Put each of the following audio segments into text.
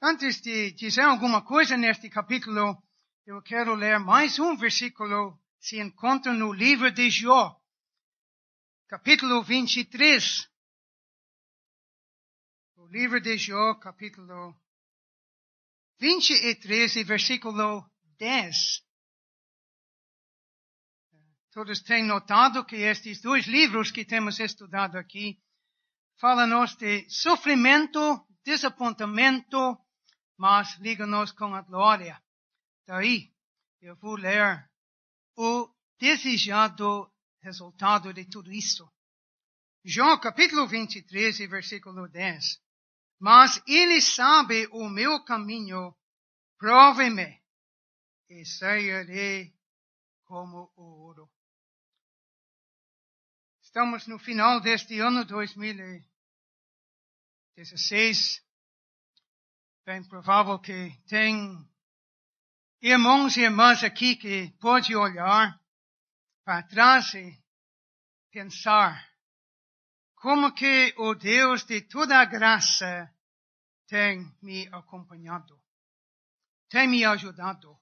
Antes de dizer alguma coisa neste capítulo, eu quero ler mais um versículo que se encontra no livro de Jó, capítulo 23. O livro de Jó, capítulo 23 e versículo 10. Todos têm notado que estes dois livros que temos estudado aqui falam-nos de sofrimento, desapontamento, mas ligam-nos com a glória. Daí, eu vou ler o desejado resultado de tudo isso. Jó, capítulo 23, versículo 10. Mas ele sabe o meu caminho, prove-me, e sairei como o ouro. Estamos no final deste ano 2016. Bem provável que tem irmãos e irmãs aqui que pode olhar para trás e pensar como que o Deus de toda a graça tem me acompanhado, tem me ajudado.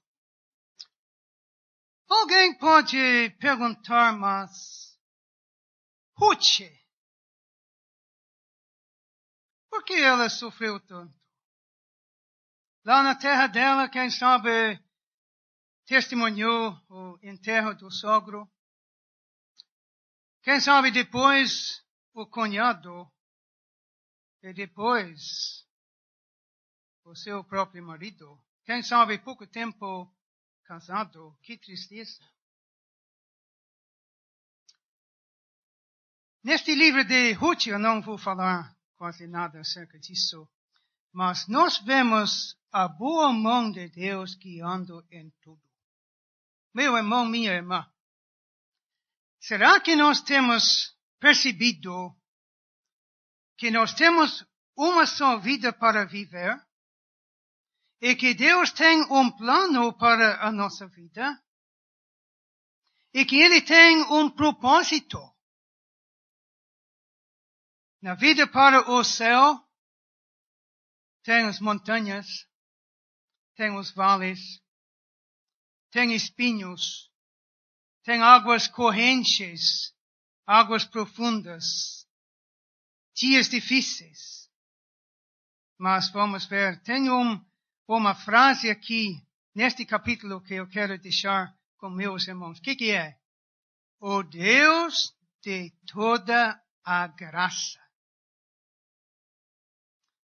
Alguém pode perguntar, mas Ruth, por que ela sofreu tanto? Lá na terra dela, quem sabe, testemunhou o enterro do sogro. Quem sabe depois o cunhado e depois o seu próprio marido. Quem sabe pouco tempo casado. Que tristeza. Neste livro de Ruth eu não vou falar quase nada acerca disso, mas nós vemos a boa mão de Deus guiando em tudo. Meu irmão, minha irmã, será que nós temos percebido que nós temos uma só vida para viver? E que Deus tem um plano para a nossa vida? E que Ele tem um propósito? Na vida para o céu, tem as montanhas, tem os vales, tem espinhos, tem águas correntes, águas profundas, dias difíceis. Mas vamos ver, tem uma frase aqui, neste capítulo, que eu quero deixar com meus irmãos. O que é? O Deus de toda a graça.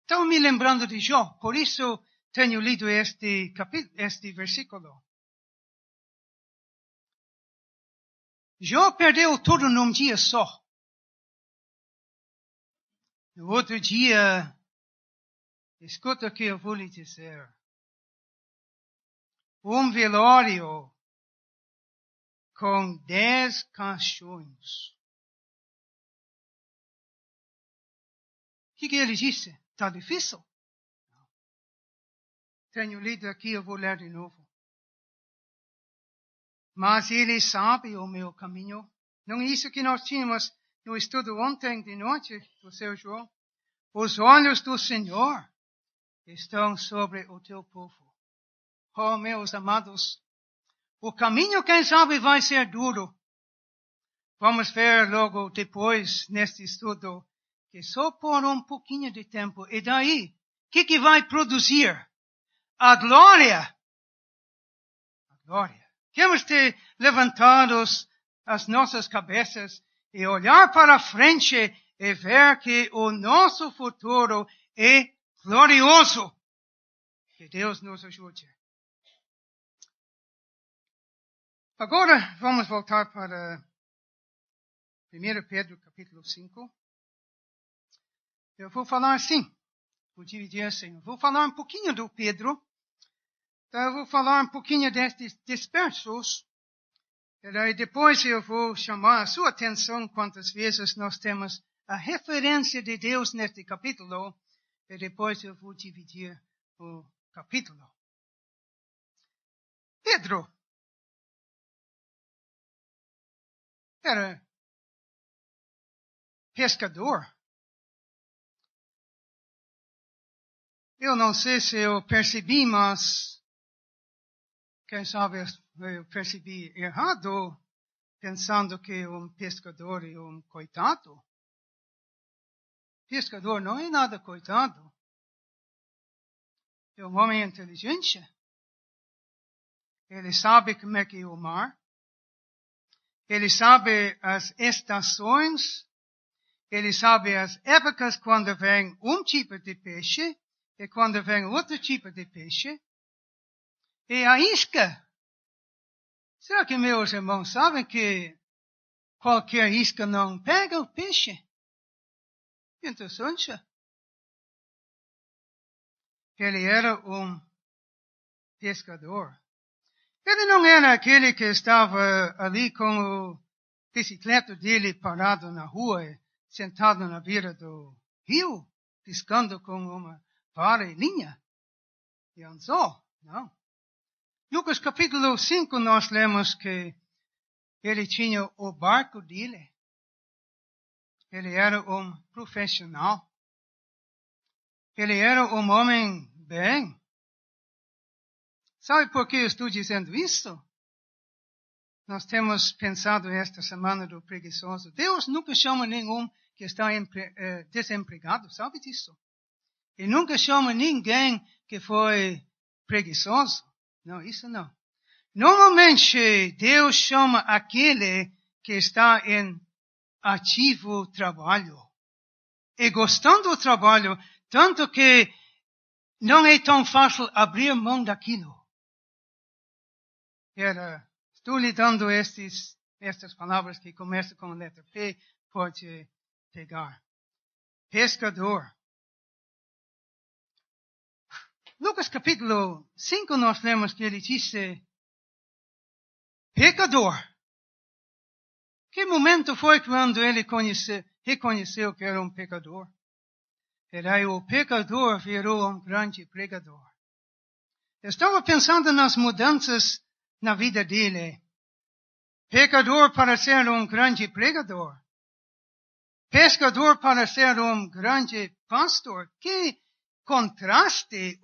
Estou me lembrando de Jó, por isso tenho lido este versículo. Jó perdeu tudo num dia só. No outro dia, escuta o que eu vou lhe dizer. Um velório com 10 caixões. O que ele disse? Está difícil? Tenho lido aqui, eu vou ler de novo. Mas ele sabe o meu caminho. Não é isso que nós tínhamos no estudo ontem de noite do seu João? Os olhos do Senhor estão sobre o teu povo. Oh, meus amados, o caminho, quem sabe, vai ser duro. Vamos ver logo depois, neste estudo, que só por um pouquinho de tempo. E daí, o que vai produzir? A glória. A glória. Temos de levantar as nossas cabeças e olhar para a frente e ver que o nosso futuro é glorioso. Que Deus nos ajude. Agora, vamos voltar para 1 Pedro, capítulo 5. Eu vou falar assim. Vou dividir assim. Eu vou falar um pouquinho do Pedro. Então, eu vou falar um pouquinho destes dispersos. E daí depois eu vou chamar a sua atenção quantas vezes nós temos a referência de Deus neste capítulo. E depois eu vou dividir o capítulo. Pedro era pescador. eu não sei se eu percebi, mas quem sabe eu percebi errado, pensando que pescador é coitado. Pescador não é nada coitado. É homem inteligente. Ele sabe como é que é o mar. Ele sabe as estações. Ele sabe as épocas quando vem tipo de peixe e quando vem outro tipo de peixe. E a isca. Será que meus irmãos sabem que qualquer isca não pega o peixe? Interessante. Ele era pescador. Ele não era aquele que estava ali com o bicicleta dele parado na rua, sentado na beira do rio, pescando com uma vara e linha e anzol. Não. Lucas capítulo 5 nós lemos que ele tinha o barco dele. Ele era profissional. Ele era homem bem. Sabe por que eu estou dizendo isso? Nós temos pensado esta semana do preguiçoso. Deus nunca chama nenhum que está desempregado, sabe disso? E nunca chama ninguém que foi preguiçoso. Não, isso não. Normalmente, Deus chama aquele que está em ativo trabalho. E gostando do trabalho, tanto que não é tão fácil abrir mão daquilo. Estou lhe dando estas palavras que começam com a letra P, pode pegar. Pescador. Lucas capítulo 5 nós lemos que ele disse, pecador. Que momento foi quando ele reconheceu que era pecador? E daí o pecador virou grande pregador. Eu estava pensando nas mudanças na vida dele. Pecador para ser grande pregador. Pescador para ser grande pastor. Que contraste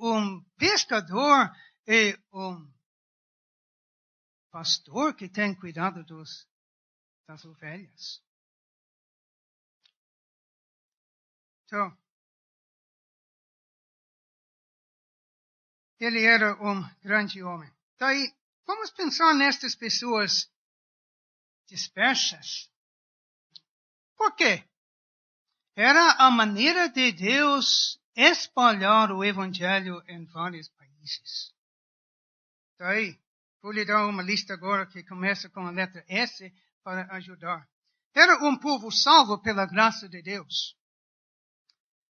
pescador e pastor que tem cuidado das ovelhas. Então, ele era grande homem. Daí, vamos pensar nestas pessoas dispersas. Por quê? Era a maneira de Deus espalhar o evangelho em vários países. Daí, vou lhe dar uma lista agora que começa com a letra S para ajudar. Era povo salvo pela graça de Deus.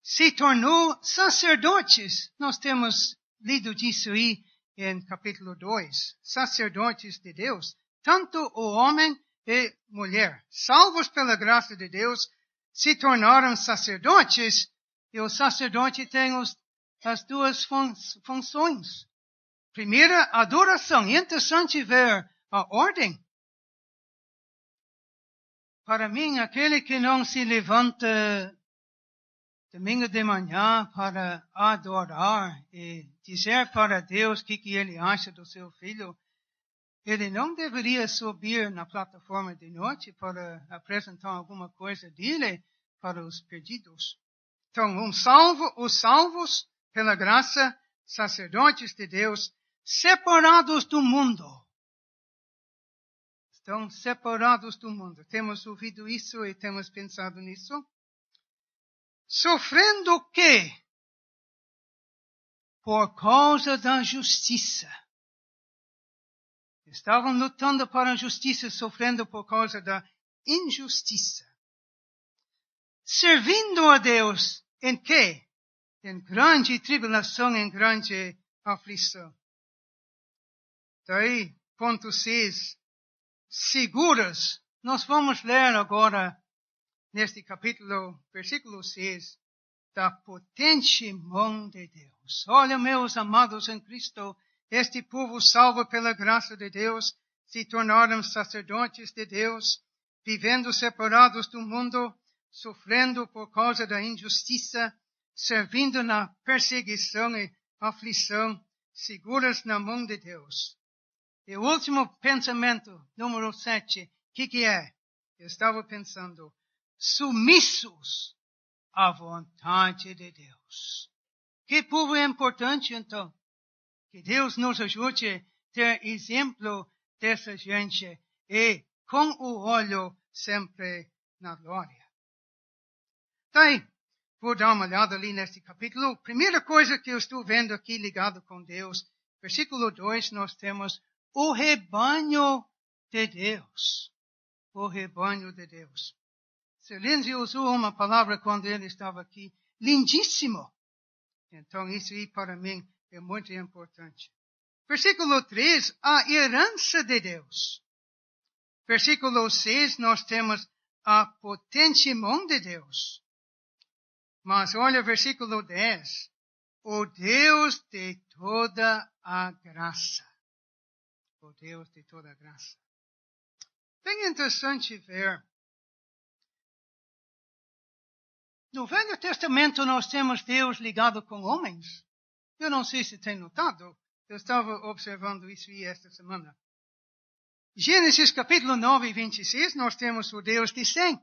Se tornou sacerdotes. Nós temos lido disso aí em capítulo 2. Sacerdotes de Deus. Tanto o homem e mulher. Salvos pela graça de Deus, se tornaram sacerdotes. E o sacerdote tem as duas funções. Primeira, adoração. É interessante ver a ordem. Para mim, aquele que não se levanta domingo de manhã para adorar e dizer para Deus o que ele acha do seu filho, ele não deveria subir na plataforma de noite para apresentar alguma coisa dele para os perdidos. Então, os salvos pela graça, sacerdotes de Deus, separados do mundo. Estão separados do mundo. Temos ouvido isso e temos pensado nisso. Sofrendo o quê? Por causa da justiça. Estavam lutando para a justiça, sofrendo por causa da injustiça. Servindo a Deus em quê? Em grande tribulação, em grande aflição. Daí, ponto 6. Seguras. Nós vamos ler agora, neste capítulo, versículo 6, da potente mão de Deus. Olha, meus amados em Cristo, este povo salvo pela graça de Deus, se tornaram sacerdotes de Deus, vivendo separados do mundo, sofrendo por causa da injustiça, servindo na perseguição e aflição, seguras na mão de Deus. E o último pensamento, número 7, que é? Eu estava pensando, submissos à vontade de Deus. Que povo importante, então. Que Deus nos ajude a ter exemplo dessa gente e com o olho sempre na glória. Daí, vou dar uma olhada ali neste capítulo. Primeira coisa que eu estou vendo aqui ligado com Deus, versículo 2, nós temos o rebanho de Deus. O rebanho de Deus. Lindsay usou uma palavra quando ele estava aqui, lindíssimo. Então, isso aí para mim é muito importante. Versículo 3, a herança de Deus. Versículo 6, nós temos a potente mão de Deus. Mas olha versículo 10, o Deus de toda a graça. O Deus de toda a graça. Bem interessante ver. No Velho Testamento nós temos Deus ligado com homens. Eu não sei se tem notado. Eu estava observando isso aí esta semana. Gênesis capítulo 9, 26, nós temos o Deus de Sem.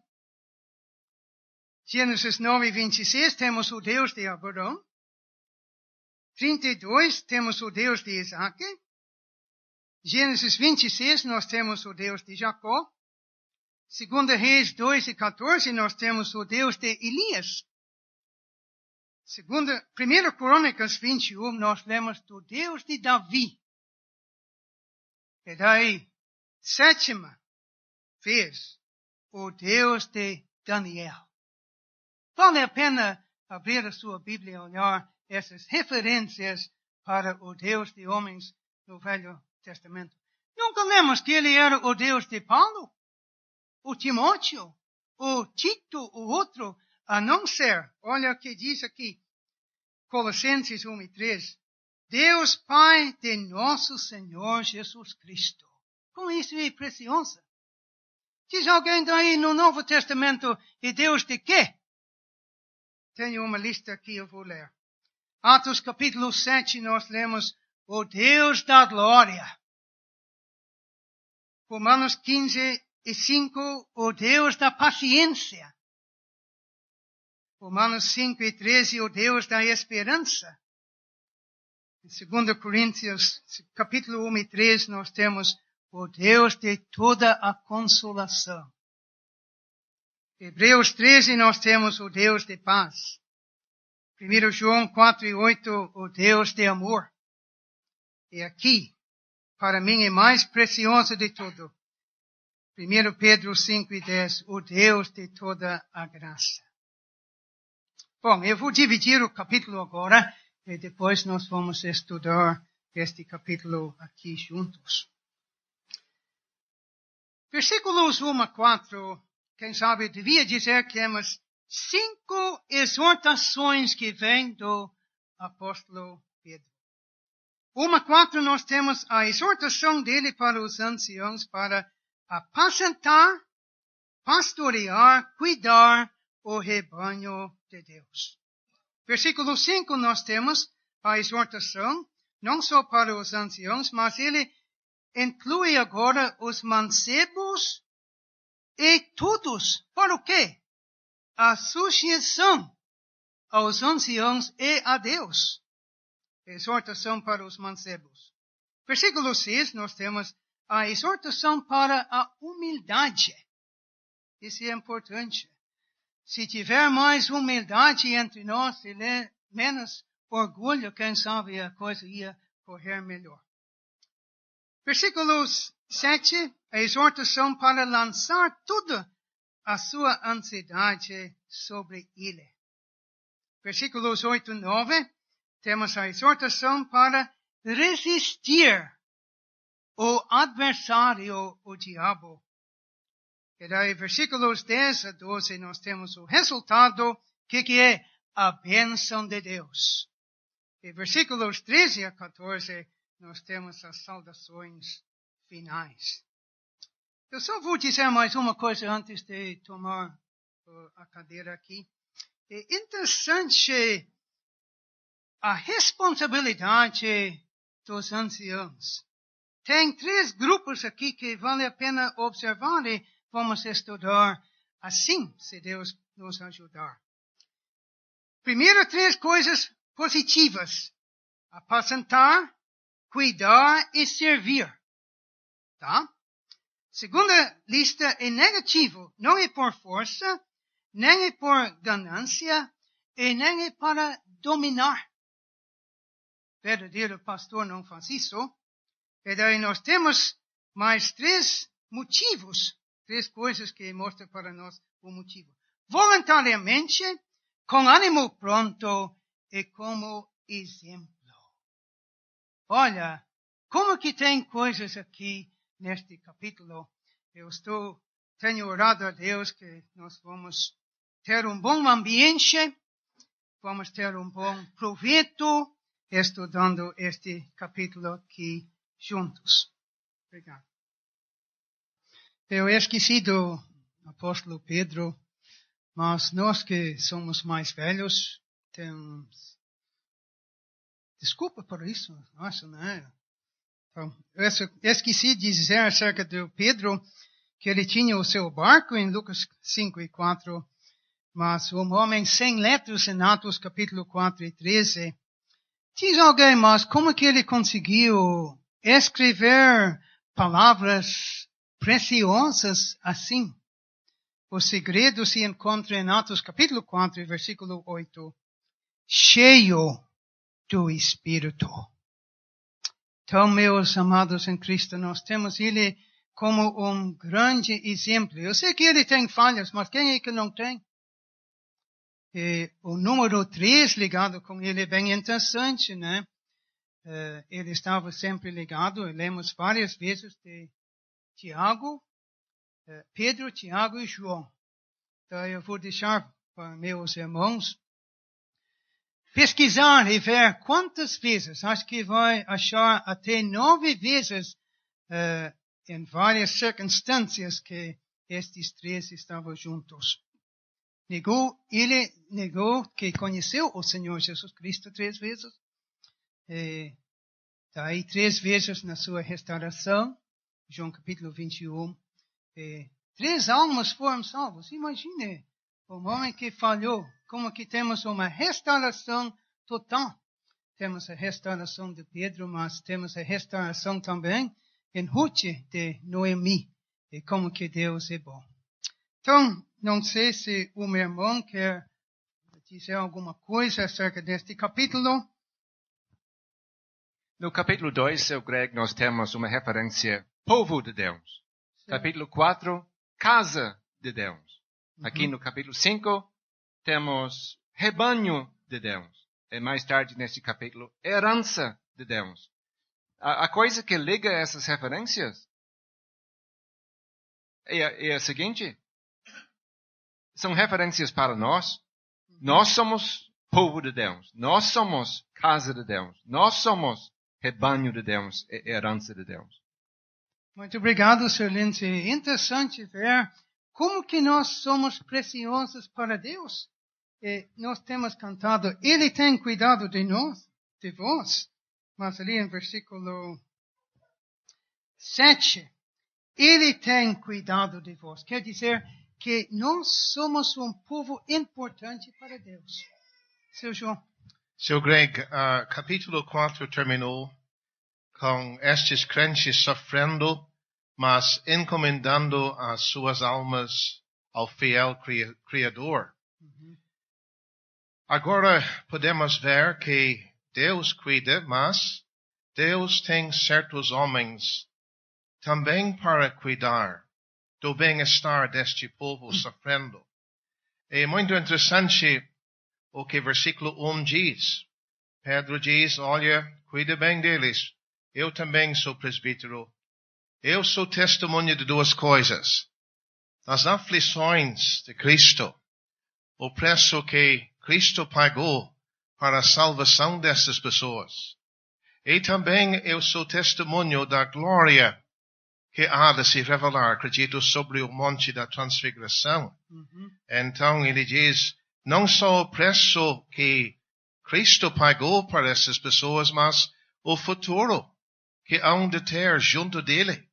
Gênesis 9, 26, temos o Deus de Abraão. 32, temos o Deus de Isaac. Gênesis 26, nós temos o Deus de Jacó. 2 Reis 2 e 14, nós temos o Deus de Elias. 1 Crônicas 21, nós lemos do Deus de Davi. E daí, 7ª vez, o Deus de Daniel. Vale a pena abrir a sua Bíblia e olhar essas referências para o Deus de homens no Velho Testamento. Nunca lemos que ele era o Deus de Paulo, o Timóteo, o Tito, o outro, a não ser, olha o que diz aqui, Colossenses 1 e 3, Deus Pai de nosso Senhor Jesus Cristo. Com isso é preciosa. Diz alguém daí no Novo Testamento, e Deus de quê? Tenho uma lista aqui, eu vou ler. Atos capítulo 7, nós lemos, o Deus da glória. Romanos 15 e 5, o Deus da paciência. Romanos 5 e 13, o Deus da esperança. Em 2 Coríntios, capítulo 1 e 3, nós temos o Deus de toda a consolação. Hebreus 13, nós temos o Deus de paz. 1 João 4 e 8, o Deus de amor. E aqui, para mim, é mais precioso de tudo. 1 Pedro 5 e 10, o Deus de toda a graça. Bom, eu vou dividir o capítulo agora e depois nós vamos estudar este capítulo aqui juntos. Versículos 1 a 4, quem sabe devia dizer que temos 5 exortações que vêm do apóstolo Pedro. 1 a 4 nós temos a exortação dele para os anciãos para apacentar, pastorear, cuidar o rebanho de Deus. Versículo 5 nós temos a exortação, não só para os anciãos, mas ele inclui agora os mancebos e todos. Para o quê? A sujeição aos anciãos e a Deus. Exortação para os mancebos. Versículo 6 nós temos a exortação para a humildade. Isso é importante. Se tiver mais humildade entre nós e menos orgulho, quem sabe a coisa ia correr melhor. Versículos 7, a exortação para lançar toda a sua ansiedade sobre ele. Versículos 8 e 9, temos a exortação para resistir o adversário, o diabo. E daí, versículos 10 a 12, nós temos o resultado, que é a bênção de Deus. E versículos 13 a 14, nós temos as saudações finais. Eu só vou dizer mais uma coisa antes de tomar a cadeira aqui. É interessante a responsabilidade dos anciãos. Tem 3 grupos aqui que vale a pena observar e vamos estudar assim, se Deus nos ajudar. Primeiro, 3 coisas positivas. Apacentar, cuidar e servir. Tá? Segunda lista é negativo. Não é por força, nem é por ganância, e nem é para dominar. O verdadeiro pastor não faz isso. E daí nós temos mais 3 motivos. 3 coisas que mostram para nós o motivo. Voluntariamente, com ânimo pronto e como exemplo. Olha, como que tem coisas aqui neste capítulo. Tenho orado a Deus que nós vamos ter um bom ambiente, vamos ter um bom proveito estudando este capítulo aqui juntos. Obrigado. Eu esqueci do apóstolo Pedro, mas nós que somos mais velhos temos desculpa por isso, nossa, né? Então, eu esqueci de dizer acerca de Pedro que ele tinha o seu barco em Lucas 5:4, mas um homem sem letras em Atos capítulo 4:13. Diz alguém, mas como que ele conseguiu escrever palavras preciosas assim? O segredo se encontra em Atos capítulo 4, versículo 8. Cheio do Espírito. Então, meus amados em Cristo, nós temos ele como um grande exemplo. Eu sei que ele tem falhas, mas quem é que não tem? E o número 3 ligado com ele é bem interessante, né? Ele estava sempre ligado, lemos várias vezes de Tiago, Pedro, Tiago e João. Então, eu vou deixar para meus irmãos pesquisar e ver quantas vezes, acho que vai achar até 9 vezes em várias circunstâncias que estes 3 estavam juntos. Ele negou que conheceu o Senhor Jesus Cristo 3 vezes. Daí 3 vezes na sua restauração, João capítulo 21. 3 almas foram salvas. Imagine, um homem que falhou, como que temos uma restauração total. Temos a restauração de Pedro, mas temos a restauração também em Ruth de Noemi. E como que Deus é bom. Então, não sei se o meu irmão quer dizer alguma coisa acerca deste capítulo. No capítulo 2, seu Greg, nós temos uma referência povo de Deus. Sim. Capítulo 4, casa de Deus. Aqui no capítulo 5, temos rebanho de Deus. E mais tarde, neste capítulo, herança de Deus. A coisa que liga essas referências é a seguinte. São referências para nós. Nós somos povo de Deus. Nós somos casa de Deus. Nós somos rebanho de Deus e herança de Deus. Muito obrigado, Sr. Lindsay. É interessante ver como que nós somos preciosos para Deus. E nós temos cantado, Ele tem cuidado de nós, de vós. Mas ali em versículo 7, Ele tem cuidado de vós. Quer dizer que nós somos um povo importante para Deus. Seu João. Seu Greg, capítulo 4 terminou com estes crentes sofrendo, mas encomendando as suas almas ao fiel Criador. Agora podemos ver que Deus cuida, mas Deus tem certos homens também para cuidar do bem-estar deste povo sofrendo. É muito interessante o que versículo 1 diz. Pedro diz, olha, cuida bem deles. Eu também sou presbítero. Eu sou testemunha de 2 coisas. As aflições de Cristo, o preço que Cristo pagou para a salvação dessas pessoas. E também eu sou testemunho da glória que há de se revelar, acredito, sobre o monte da transfiguração. Então ele diz, não só o preço que Cristo pagou para essas pessoas, mas o futuro que hão de ter junto dele.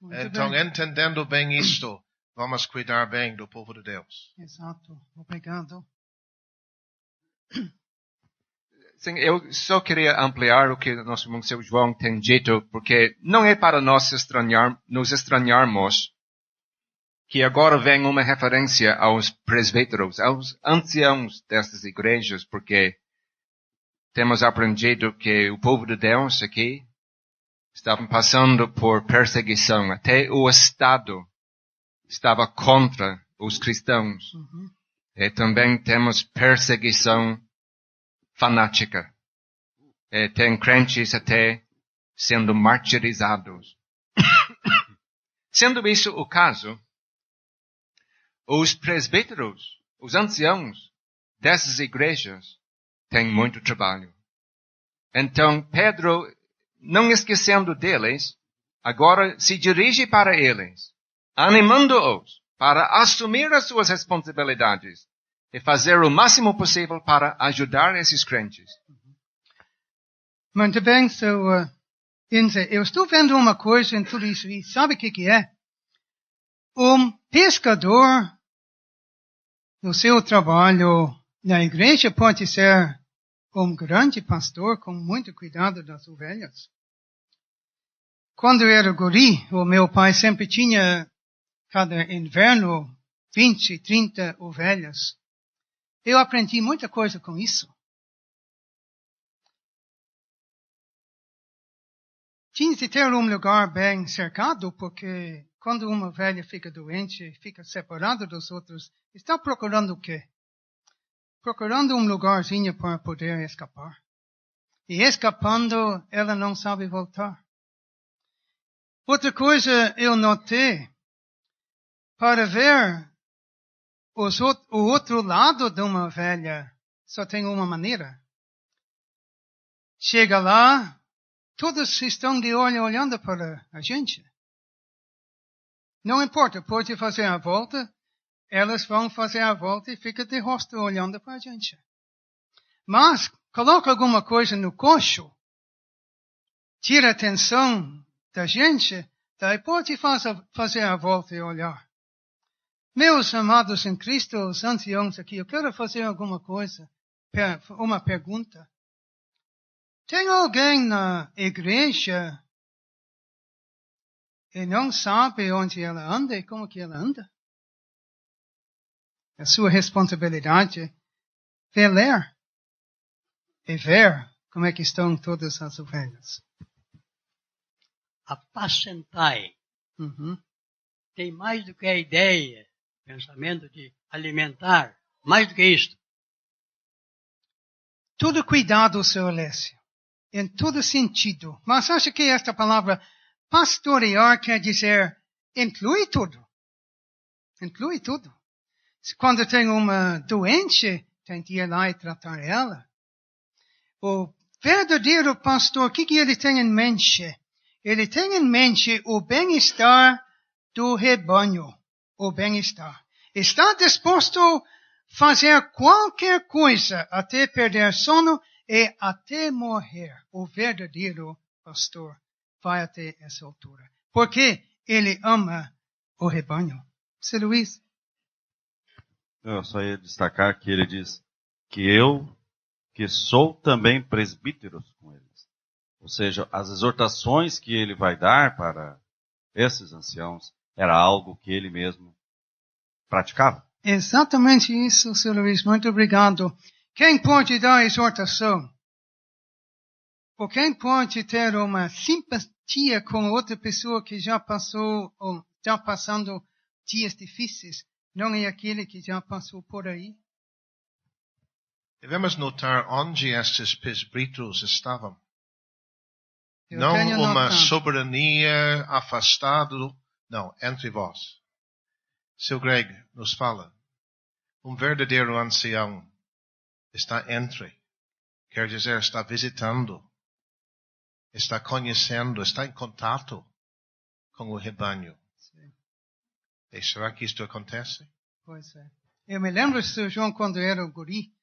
Muito Então, bem. entendendo bem isto, vamos cuidar bem do povo de Deus. Exato. Obrigado. Sim, eu só queria ampliar o que nosso irmão seu João tem dito, porque não é para nós nos estranharmos que agora vem uma referência aos presbíteros, aos anciãos destas igrejas, porque temos aprendido que o povo de Deus aqui estavam passando por perseguição, até o Estado estava contra os cristãos. Uhum. E também temos perseguição fanática. Tem crentes até sendo martirizados. Sendo isso o caso, os presbíteros, os anciãos dessas igrejas têm muito trabalho. Então, Pedro, não esquecendo deles, agora se dirige para eles, animando-os para assumir as suas responsabilidades e fazer o máximo possível para ajudar esses crentes. Muito bem, Inze, eu estou vendo uma coisa em tudo isso, e sabe o que é? Um pescador, no seu trabalho na igreja, pode ser um grande pastor com muito cuidado das ovelhas. Quando eu era guri, o meu pai sempre tinha, cada inverno, 20, 30 ovelhas. Eu aprendi muita coisa com isso. Tinha de ter um lugar bem cercado, porque quando uma ovelha fica doente, fica separada dos outros, está procurando o quê? Procurando um lugarzinho para poder escapar. E escapando, ela não sabe voltar. Outra coisa eu notei, para ver o outro lado de uma ovelha, só tem uma maneira. Chega lá, todos estão de olho olhando para a gente. Não importa, pode fazer a volta, elas vão fazer a volta e fica de rosto olhando para a gente. Mas, coloca alguma coisa no coxo, tira a atenção da gente, daí pode fazer a volta e olhar. Meus amados em Cristo, os anciãos aqui, eu quero fazer alguma coisa, uma pergunta. Tem alguém na igreja e não sabe onde ela anda e como que ela anda? A sua responsabilidade é ler e ver como é que estão todas as ovelhas. Apacentai. Uhum. Tem mais do que a ideia, pensamento de alimentar, mais do que isto. Tudo cuidado, seu Alessio, em todo sentido. Mas acho que esta palavra pastorear quer dizer inclui tudo. Inclui tudo. Quando tem uma doente, tem que ir lá e tratar ela. O verdadeiro pastor, o que ele tem em mente? Ele tem em mente o bem-estar do rebanho. O bem-estar. Está disposto a fazer qualquer coisa até perder sono e até morrer. O verdadeiro pastor vai até essa altura. Porque ele ama o rebanho. Seu Luiz? Eu só ia destacar que ele diz que eu, que sou também presbíteros com eles. Ou seja, as exortações que ele vai dar para esses anciãos era algo que ele mesmo praticava. Exatamente isso, seu Luiz. Muito obrigado. Quem pode dar exortação? Ou quem pode ter uma simpatia com outra pessoa que já passou ou está passando dias difíceis? Não é aquele que já passou por aí? Devemos notar onde estes presbíteros estavam. Eu Não tenho uma notado. soberania afastado, não, entre vós. Seu Greg nos fala, um verdadeiro ancião está entre, quer dizer, está visitando, está conhecendo, está em contato com o rebanho. Sim, E será que isto acontece? pois é. Eu me lembro, Sr. João, quando era guri.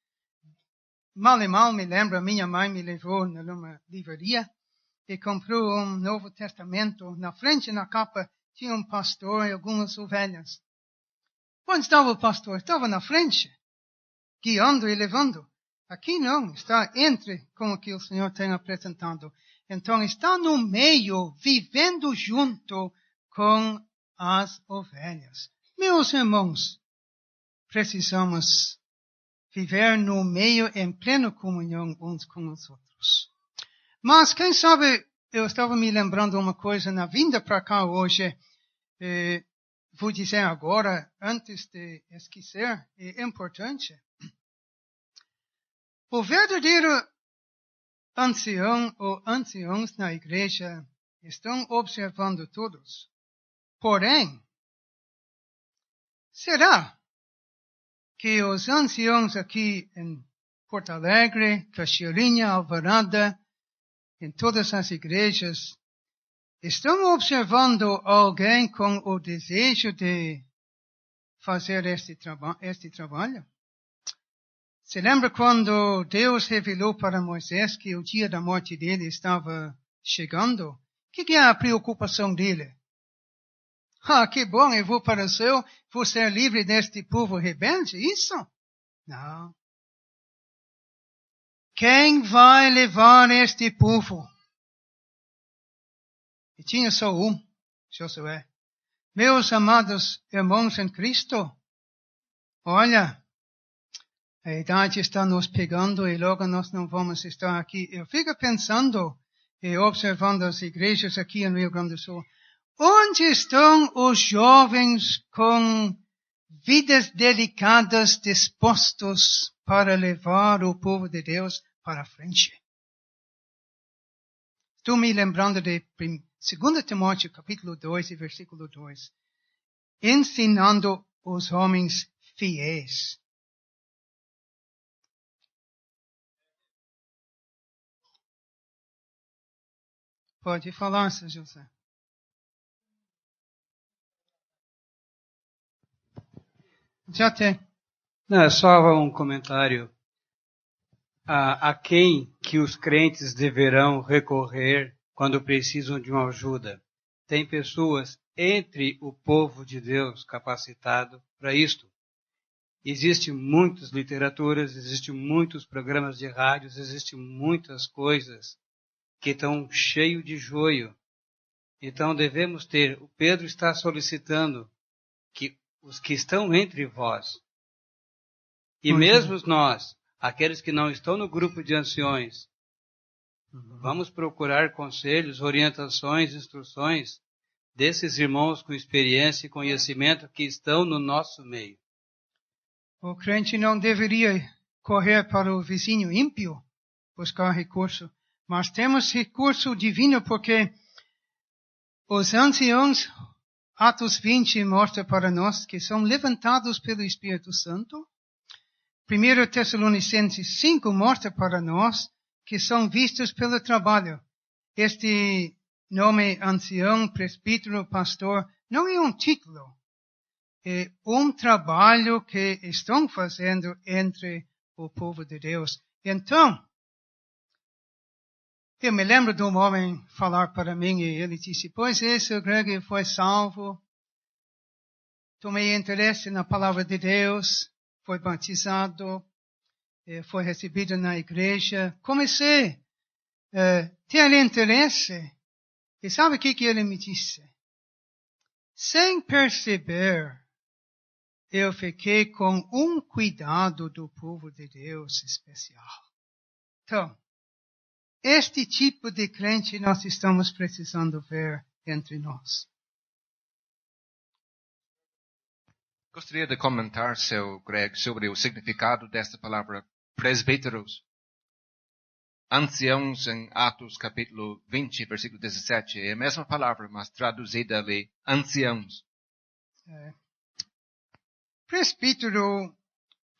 Mal e mal me lembro, minha mãe me levou numa livraria e comprou Novo Testamento. Na frente, na capa, tinha pastor e algumas ovelhas. Onde estava o pastor? Estava na frente, guiando e levando. Aqui não, está entre como que o Senhor tem apresentado. Então está no meio, vivendo junto com as ovelhas. Meus irmãos, precisamos viver no meio em plena comunhão uns com os outros. Mas quem sabe, eu estava me lembrando uma coisa na vinda para cá hoje. Vou dizer agora, antes de esquecer, é importante. O verdadeiro ancião ou anciãos na igreja estão observando todos. Porém, será que os anciãos aqui em Porto Alegre, Caxiurinha, Alvorada, em todas as igrejas, estão observando alguém com o desejo de fazer este trabalho? Se lembra quando Deus revelou para Moisés que o dia da morte dele estava chegando? O que é a preocupação dele? Que bom, eu vou para o céu, vou ser livre deste povo rebelde? Isso? Não. Quem vai levar este povo? E tinha só Josué. Meus amados irmãos em Cristo, olha, a idade está nos pegando e logo nós não vamos estar aqui. Eu fico pensando e observando as igrejas aqui no Rio Grande do Sul. Onde estão os jovens com vidas delicadas dispostos para levar o povo de Deus para frente? Estou me lembrando de 2 Timóteo, capítulo 2, versículo 2. Ensinando os homens fiéis. Pode falar, Sr. José. Já tem. Não, é só um comentário. A quem que os crentes deverão recorrer quando precisam de uma ajuda? Tem pessoas entre o povo de Deus capacitado para isto. Existem muitas literaturas, existem muitos programas de rádios, existem muitas coisas que estão cheios de joio. Então devemos ter, o Pedro está solicitando que os que estão entre vós, e mesmo nós, aqueles que não estão no grupo de anciões, vamos procurar conselhos, orientações, instruções desses irmãos com experiência e conhecimento que estão no nosso meio. O crente não deveria correr para o vizinho ímpio buscar recurso, mas temos recurso divino porque os anciãos, Atos 20 mostra para nós que são levantados pelo Espírito Santo. 1 Tessalonicenses 5 mostra para nós que são vistos pelo trabalho. Este nome ancião, presbítero, pastor, não é um título. É um trabalho que estão fazendo entre o povo de Deus. Então, eu me lembro de um homem falar para mim e ele disse, pois Sr. Greg foi salvo, tomei interesse na palavra de Deus, foi batizado, foi recebido na igreja, comecei a ter interesse. E sabe o que ele me disse? Sem perceber, eu fiquei com um cuidado do povo de Deus especial. Então, este tipo de crente nós estamos precisando ver entre nós. Gostaria de comentar, Sr. Greg, sobre o significado desta palavra presbíteros. Anciãos em Atos capítulo 20, versículo 17. É a mesma palavra, mas traduzida ali, anciãos. Presbítero,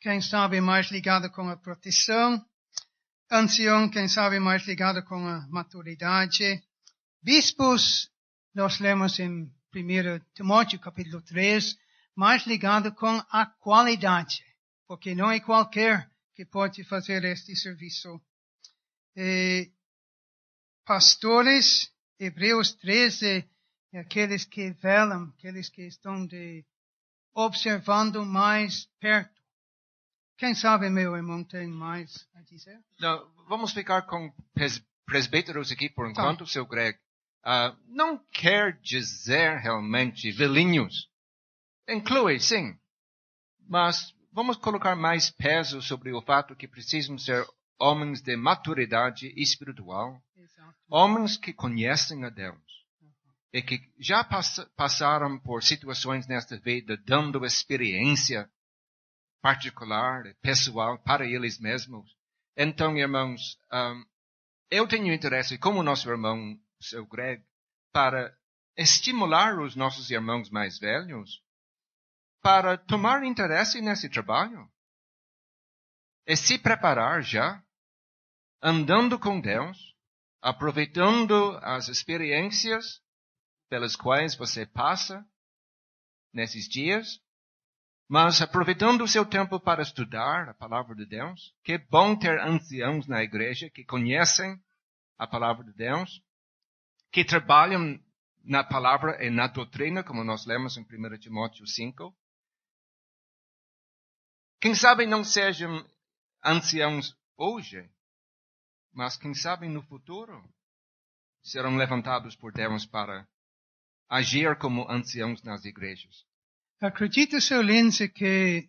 quem sabe mais ligado com a proteção. Ancião, quem sabe mais ligado com a maturidade. Bispos, nós lemos em 1 Timóteo capítulo 3, mais ligado com a qualidade, porque não é qualquer que pode fazer este serviço. Pastores, Hebreus 13, aqueles que velam, aqueles que estão observando mais perto. Quem sabe, meu irmão, tem mais a dizer? Não, vamos ficar com presbíteros aqui por enquanto, seu Greg. Não quer dizer realmente velhinhos. Inclui, sim. Mas vamos colocar mais peso sobre o fato que precisam ser homens de maturidade espiritual. Exato. Homens que conhecem a Deus. E que já passaram por situações nesta vida, dando experiência particular, pessoal, para eles mesmos. Então, irmãos, eu tenho interesse, como nosso irmão, seu Greg, para estimular os nossos irmãos mais velhos para tomar interesse nesse trabalho. E se preparar já, andando com Deus, aproveitando as experiências pelas quais você passa nesses dias, mas aproveitando o seu tempo para estudar a palavra de Deus. Que é bom ter anciãos na igreja que conhecem a palavra de Deus, que trabalham na palavra e na doutrina, como nós lemos em 1 Timóteo 5. Quem sabe não sejam anciãos hoje, mas quem sabe no futuro serão levantados por Deus para agir como anciãos nas igrejas. Acredito, seu Lindsay, que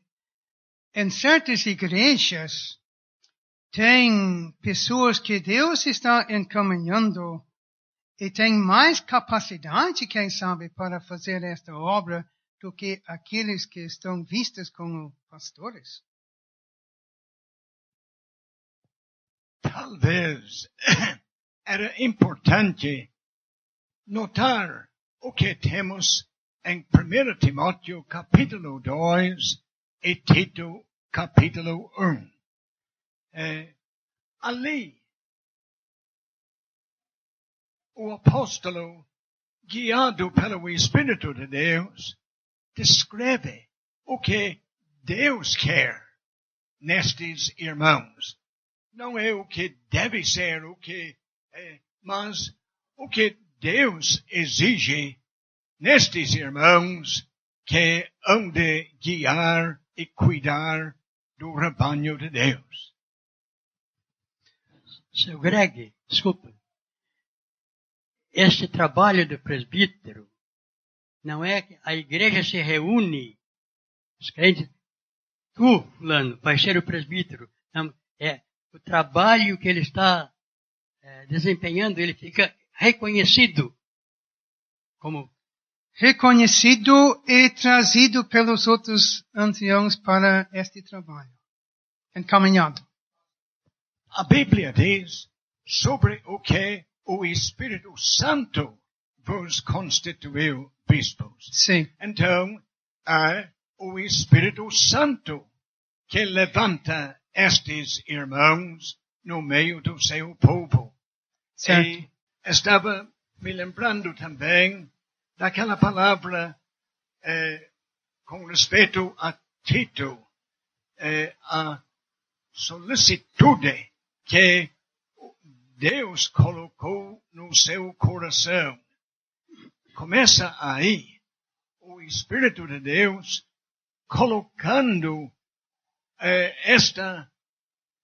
em certas igrejas tem pessoas que Deus está encaminhando e tem mais capacidade, quem sabe, para fazer esta obra do que aqueles que estão vistos como pastores. Talvez era importante notar o que temos em 1 Timóteo capítulo 2 e Tito capítulo 1. Ali, o apóstolo, guiado pelo Espírito de Deus, descreve o que Deus quer nestes irmãos. Não é o que deve ser, mas o que Deus exige nestes irmãos que hão de guiar e cuidar do rebanho de Deus. Seu Greg, desculpa. Este trabalho do presbítero não é que a igreja se reúne, os crentes, tu, fulano, vai ser o presbítero. Não, é o trabalho que ele está desempenhando, ele fica reconhecido como reconhecido e trazido pelos outros anciãos para este trabalho. Encaminhado. A Bíblia diz sobre o que o Espírito Santo vos constituiu bispos. Sim. Então, é o Espírito Santo que levanta estes irmãos no meio do seu povo. Certo. E estava me lembrando também daquela palavra com respeito a Tito, a solicitude que Deus colocou no seu coração. Começa aí o Espírito de Deus colocando esta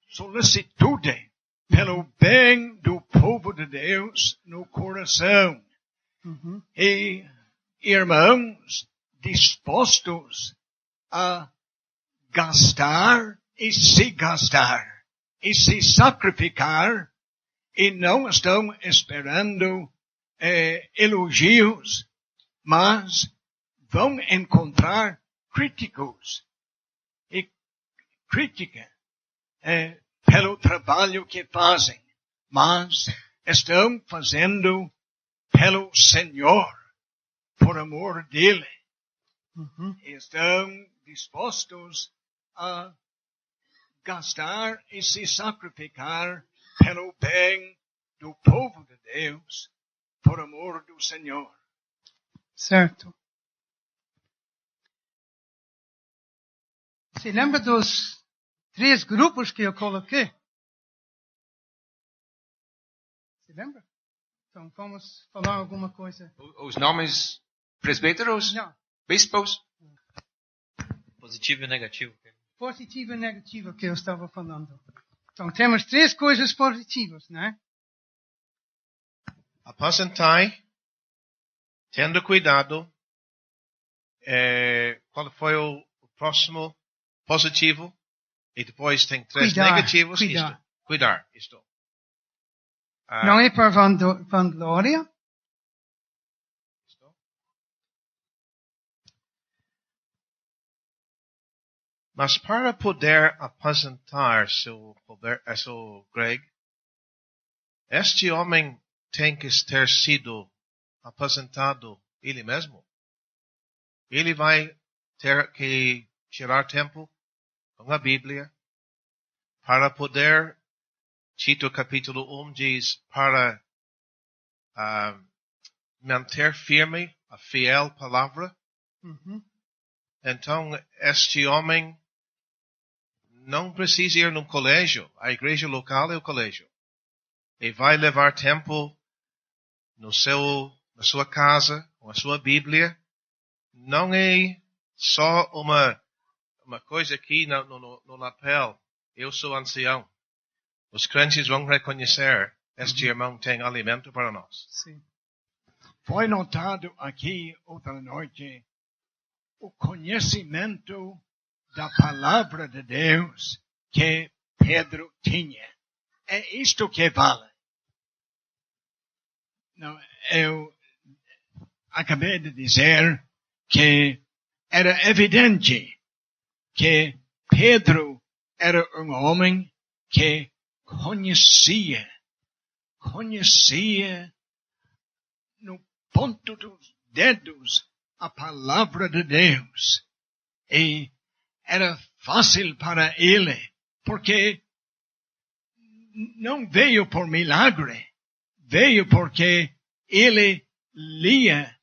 solicitude pelo bem do povo de Deus no coração. Uhum. E irmãos dispostos a gastar e se sacrificar, e não estão esperando elogios, mas vão encontrar críticos e crítica pelo trabalho que fazem, mas estão fazendo pelo Senhor, por amor dele. Uhum. Estão dispostos a gastar e se sacrificar pelo bem do povo de Deus, por amor do Senhor. Certo. Se lembra dos 3 grupos que eu coloquei? Se lembra? Então vamos falar alguma coisa. Os nomes presbíteros, Não. bispos. Positivo e negativo. Positivo e negativo que eu estava falando. Então temos 3 coisas positivas, né? Apacentai, tendo cuidado. Qual foi o próximo positivo? E depois tem 3 Cuidar, negativos. cuidar. Isto. Cuidar. Isto. Não é por vanglória. Isto. Mas para poder apacentar seu Greg, este homem tem que ter sido apacentado ele mesmo. Ele vai ter que tirar tempo com a Bíblia para poder, Tito capítulo 1 diz, para manter firme a fiel palavra. Uhum. Então, este homem não precisa ir num colégio. A igreja local é o colégio. E vai levar tempo na sua casa, com a sua Bíblia. Não é só uma coisa aqui no lapel. Eu sou ancião. Os crentes vão reconhecer, este irmão tem alimento para nós. Sim. Foi notado aqui outra noite o conhecimento da palavra de Deus que Pedro tinha. É isto que vale. Não, eu acabei de dizer que era evidente que Pedro era um homem que conhecia no ponto dos dedos a palavra de Deus. E era fácil para ele, porque não veio por milagre, veio porque ele lia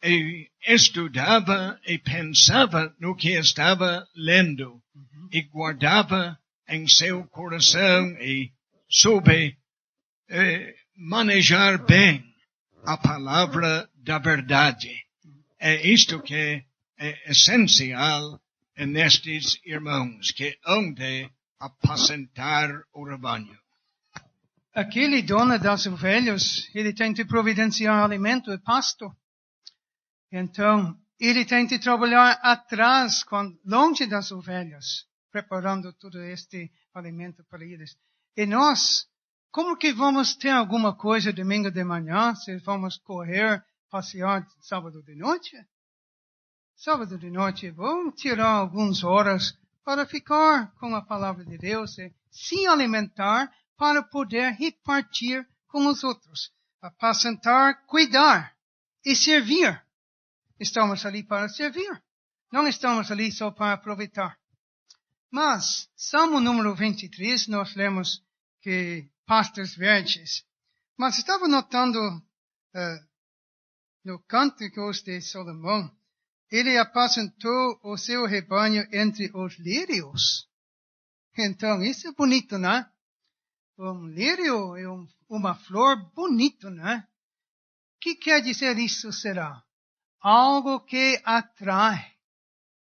e estudava e pensava no que estava lendo e guardava em seu coração e soube manejar bem a palavra da verdade. É isto que é essencial nestes irmãos, que hão de apacentar o rebanho. Aquele dono das ovelhas, ele tem que providenciar alimento e pasto. Então, ele tem que trabalhar atrás, longe das ovelhas, preparando todo este alimento para eles. E nós, como que vamos ter alguma coisa domingo de manhã, se vamos correr, passear sábado de noite? Sábado de noite, vamos tirar algumas horas para ficar com a palavra de Deus e se alimentar para poder repartir com os outros. Apacentar, cuidar e servir. Estamos ali para servir. Não estamos ali só para aproveitar. Mas, Salmo número 23, nós lemos que pastas verdes. Mas estava notando no Cânticos de Salomão, ele apacentou o seu rebanho entre os lírios. Então, isso é bonito, né? Um lírio é uma flor bonita, né? O que quer dizer isso será? Algo que atrai.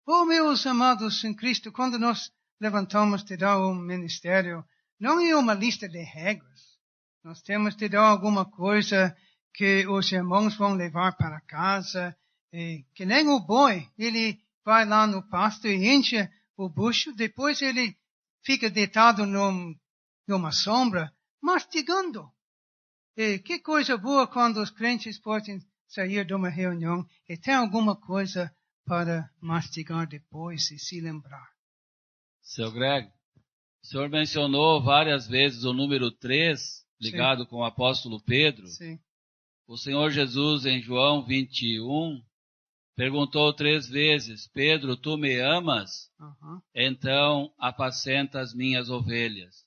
Oh, meus amados em Cristo, quando nós levantamos de dar um ministério, não é uma lista de regras. Nós temos de dar alguma coisa que os irmãos vão levar para casa. E que nem o boi, ele vai lá no pasto e enche o bucho, depois ele fica deitado numa sombra, mastigando. E que coisa boa quando os crentes podem sair de uma reunião e ter alguma coisa para mastigar depois e se lembrar. Seu Greg, o senhor mencionou várias vezes o número 3, ligado Sim. com o apóstolo Pedro. Sim. O Senhor Jesus, em João 21, perguntou 3 vezes, Pedro, tu me amas? Uhum. Então apacenta as minhas ovelhas.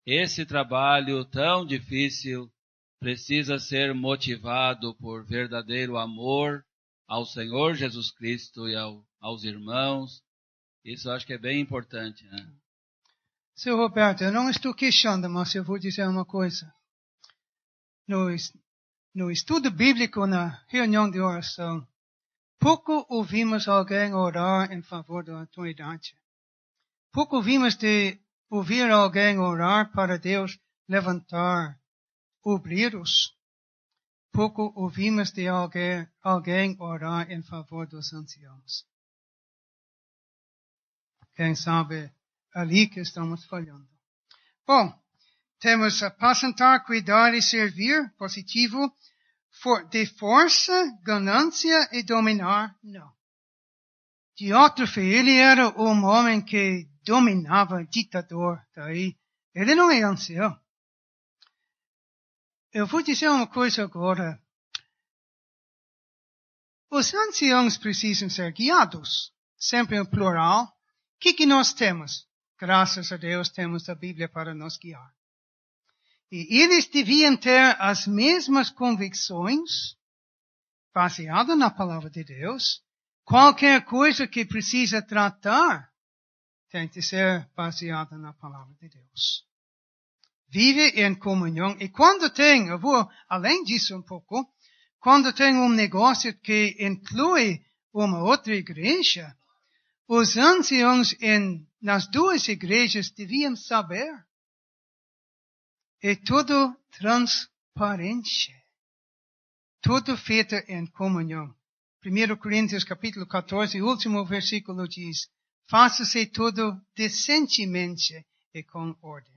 Esse trabalho tão difícil precisa ser motivado por verdadeiro amor ao Senhor Jesus Cristo e aos irmãos Isso eu acho que é bem importante, né? Seu Roberto, eu não estou queixando, mas eu vou dizer uma coisa. No estudo bíblico, na reunião de oração, pouco ouvimos alguém orar em favor da autoridade. Pouco ouvimos de ouvir alguém orar para Deus levantar obreiros. Pouco ouvimos de alguém orar em favor dos anciãos. Quem sabe ali que estamos falhando. Bom, temos apacentar, cuidar e servir, positivo. De força, ganância e dominar, não. Diótrefe, ele era um homem que dominava, ditador. Daí, ele não é ancião. Eu vou dizer uma coisa agora. Os anciãos precisam ser guiados, sempre em plural. O que nós temos? Graças a Deus temos a Bíblia para nos guiar. E eles deviam ter as mesmas convicções, baseadas na palavra de Deus. Qualquer coisa que precisa tratar, tem que ser baseada na palavra de Deus. Vive em comunhão. E quando tem, eu vou além disso um pouco, quando tem um negócio que inclui uma outra igreja, os anciãos nas duas igrejas deviam saber. É tudo transparente. Tudo feito em comunhão. 1 Coríntios capítulo 14, último versículo diz, faça-se tudo decentemente e com ordem.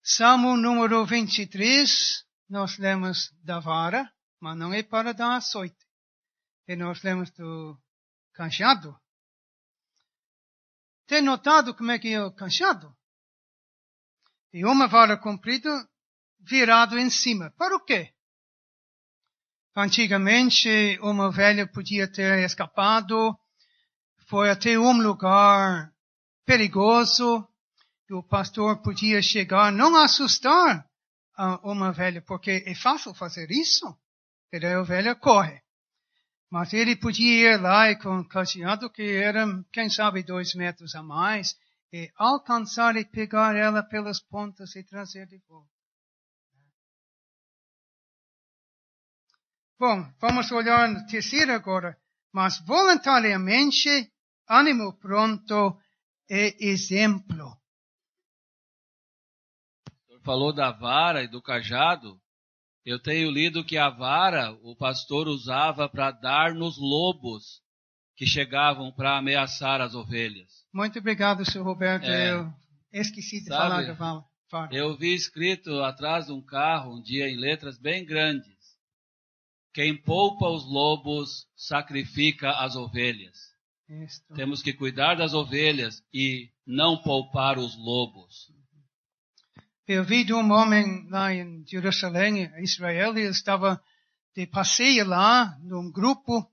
Salmo número 23, nós lemos da vara, mas não é para dar açoite. E nós lemos do cajado. Tem notado como é que é o cajado? E uma vara comprida virado em cima. Para o quê? Antigamente, uma ovelha podia ter escapado, foi até um lugar perigoso, e o pastor podia chegar, não assustar uma ovelha, porque é fácil fazer isso, e a ovelha corre. Mas ele podia ir lá e com um cajado que era, quem sabe, 2 metros a mais, e alcançar e pegar ela pelas pontas e trazer de volta. Bom, vamos olhar no terceiro agora. Mas voluntariamente, ânimo pronto e exemplo. O senhor falou da vara e do cajado. Eu tenho lido que a vara o pastor usava para dar nos lobos que chegavam para ameaçar as ovelhas. Muito obrigado, Sr. Roberto. Eu esqueci de falar da vara. Eu vi escrito atrás de um carro, um dia em letras bem grandes, quem poupa os lobos sacrifica as ovelhas. Isto. Temos que cuidar das ovelhas e não poupar os lobos. Eu vi de um homem lá em Jerusalém, Israel, ele estava de passeio lá, num grupo,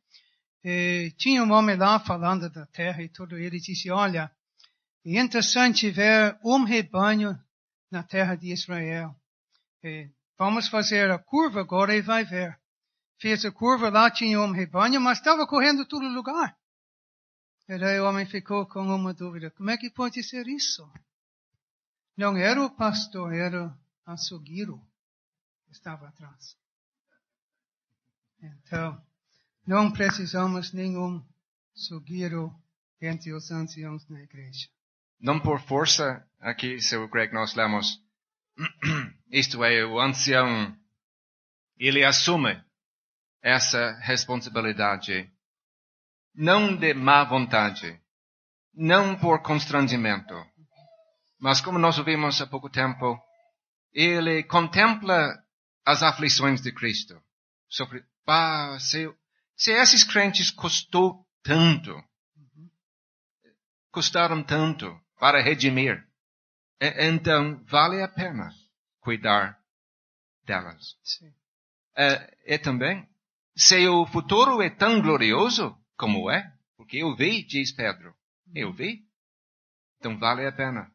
e tinha um homem lá falando da terra e tudo. Ele disse, olha, é interessante ver um rebanho na terra de Israel. E vamos fazer a curva agora e vai ver. Fez a curva, lá tinha um rebanho, mas estava correndo todo lugar. E daí o homem ficou com uma dúvida, como é que pode ser isso? Não era o pastor, era o açougueiro que estava atrás. Então, não precisamos nenhum açougueiro entre os anciãos na igreja. Não por força, aqui, Sr. Greg, nós lemos, isto é, o ancião, ele assume essa responsabilidade, não de má vontade, não por constrangimento, mas como nós ouvimos há pouco tempo, ele contempla as aflições de Cristo. Sobre, se esses crentes custaram tanto para redimir, então vale a pena cuidar delas. Sim. E também, se o futuro é tão glorioso como é, porque eu vi, diz Pedro, eu vi, então vale a pena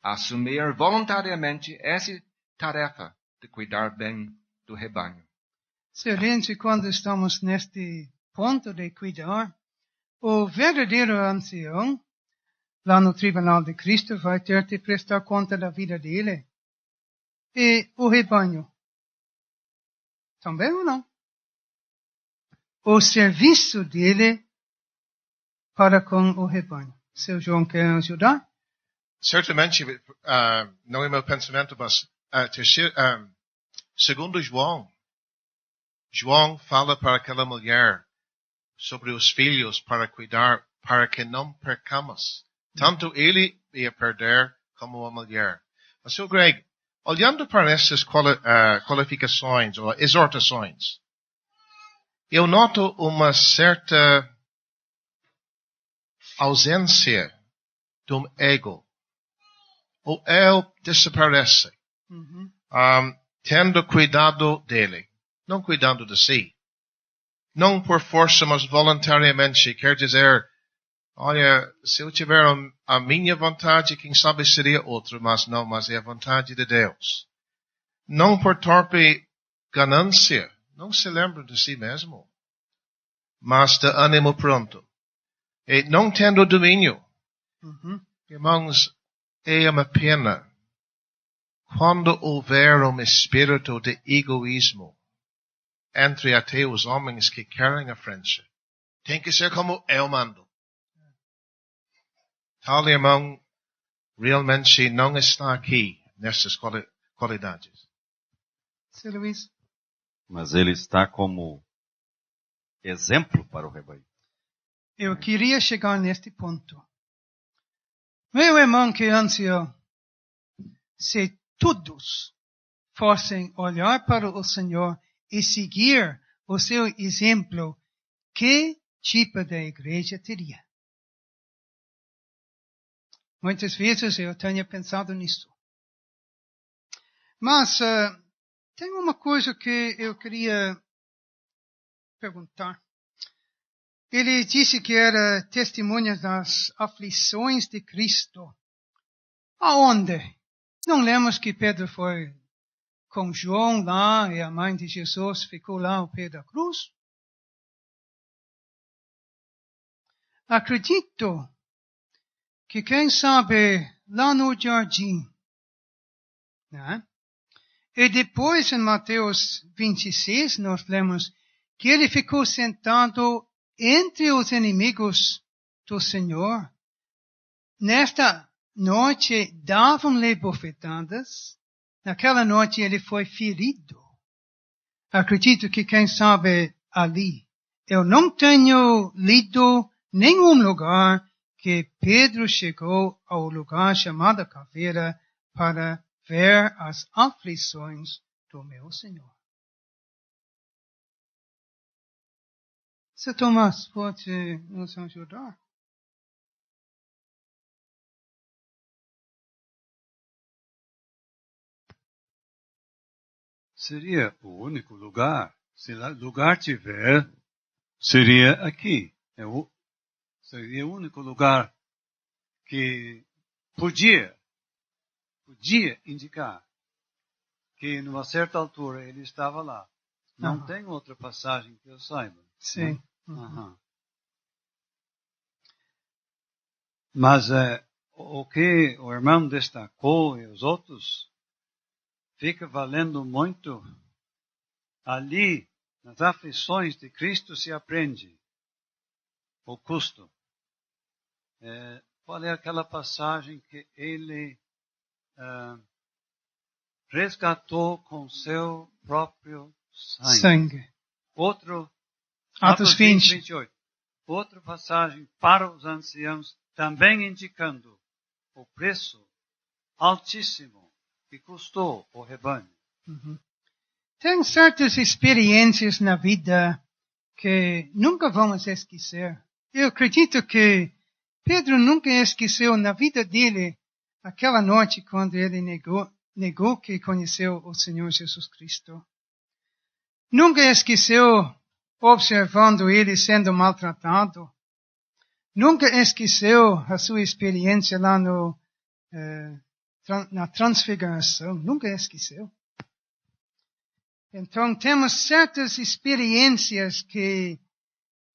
assumir voluntariamente essa tarefa de cuidar bem do rebanho. Excelente, quando estamos neste ponto de cuidar, o verdadeiro ancião, lá no tribunal de Cristo, vai ter que prestar conta da vida dele. E o rebanho? Também ou não? O serviço dele para com o rebanho. Seu João quer ajudar? Certamente, não é meu pensamento, mas segundo João, João fala para aquela mulher sobre os filhos para cuidar, para que não percamos. Tanto ele ia perder como a mulher. Mas, Sr. Greg, olhando para essas qualificações ou exortações, eu noto uma certa ausência do ego. O eu desaparece, tendo cuidado dele, não cuidando de si. Não por força, mas voluntariamente. Quer dizer, olha, se eu tiver a minha vontade, quem sabe seria outro, mas não, mas é a vontade de Deus. Não por torpe ganância, não se lembra de si mesmo, mas de ânimo pronto. E não tendo domínio. Irmãos, é uma pena quando houver um espírito de egoísmo entre até os homens que querem a frente. Tem que ser como eu mando. Tal irmão realmente não está aqui nessas qualidades. Seu Luiz? Mas ele está como exemplo para o rebanho. Eu queria chegar neste ponto. Meu irmão que é ancião, se todos fossem olhar para o Senhor e seguir o seu exemplo, que tipo de igreja teria? Muitas vezes eu tenho pensado nisso. Mas tem uma coisa que eu queria perguntar. Ele disse que era testemunha das aflições de Cristo. Aonde? Não lemos que Pedro foi com João lá e a mãe de Jesus ficou lá ao pé da cruz? Acredito que quem sabe lá no jardim, né? E depois em Mateus 26 nós lemos que ele ficou sentado entre os inimigos do Senhor. Nesta noite davam-lhe bofetadas. Naquela noite ele foi ferido. Acredito que quem sabe ali. Eu não tenho lido nenhum lugar que Pedro chegou ao lugar chamado Caveira para ver as aflições do meu Senhor. Seu Tomás, pode nos ajudar? Seria o único lugar. Se lugar tiver, seria aqui. Seria o único lugar que podia indicar que numa certa altura ele estava lá. Não tem outra passagem que eu saiba. Sim. Mas o que o irmão destacou e os outros fica valendo muito. Ali, nas aflições de Cristo se aprende o custo. Qual é aquela passagem que ele resgatou com seu próprio sangue? Atos 20, 28. Outra passagem para os anciãos, também indicando o preço altíssimo que custou o rebanho. Tem certas experiências na vida que nunca vamos esquecer. Eu acredito que Pedro nunca esqueceu na vida dele aquela noite quando ele negou que conheceu o Senhor Jesus Cristo. Nunca esqueceu observando ele sendo maltratado. Nunca esqueceu a sua experiência lá na transfiguração. Nunca esqueceu. Então, temos certas experiências que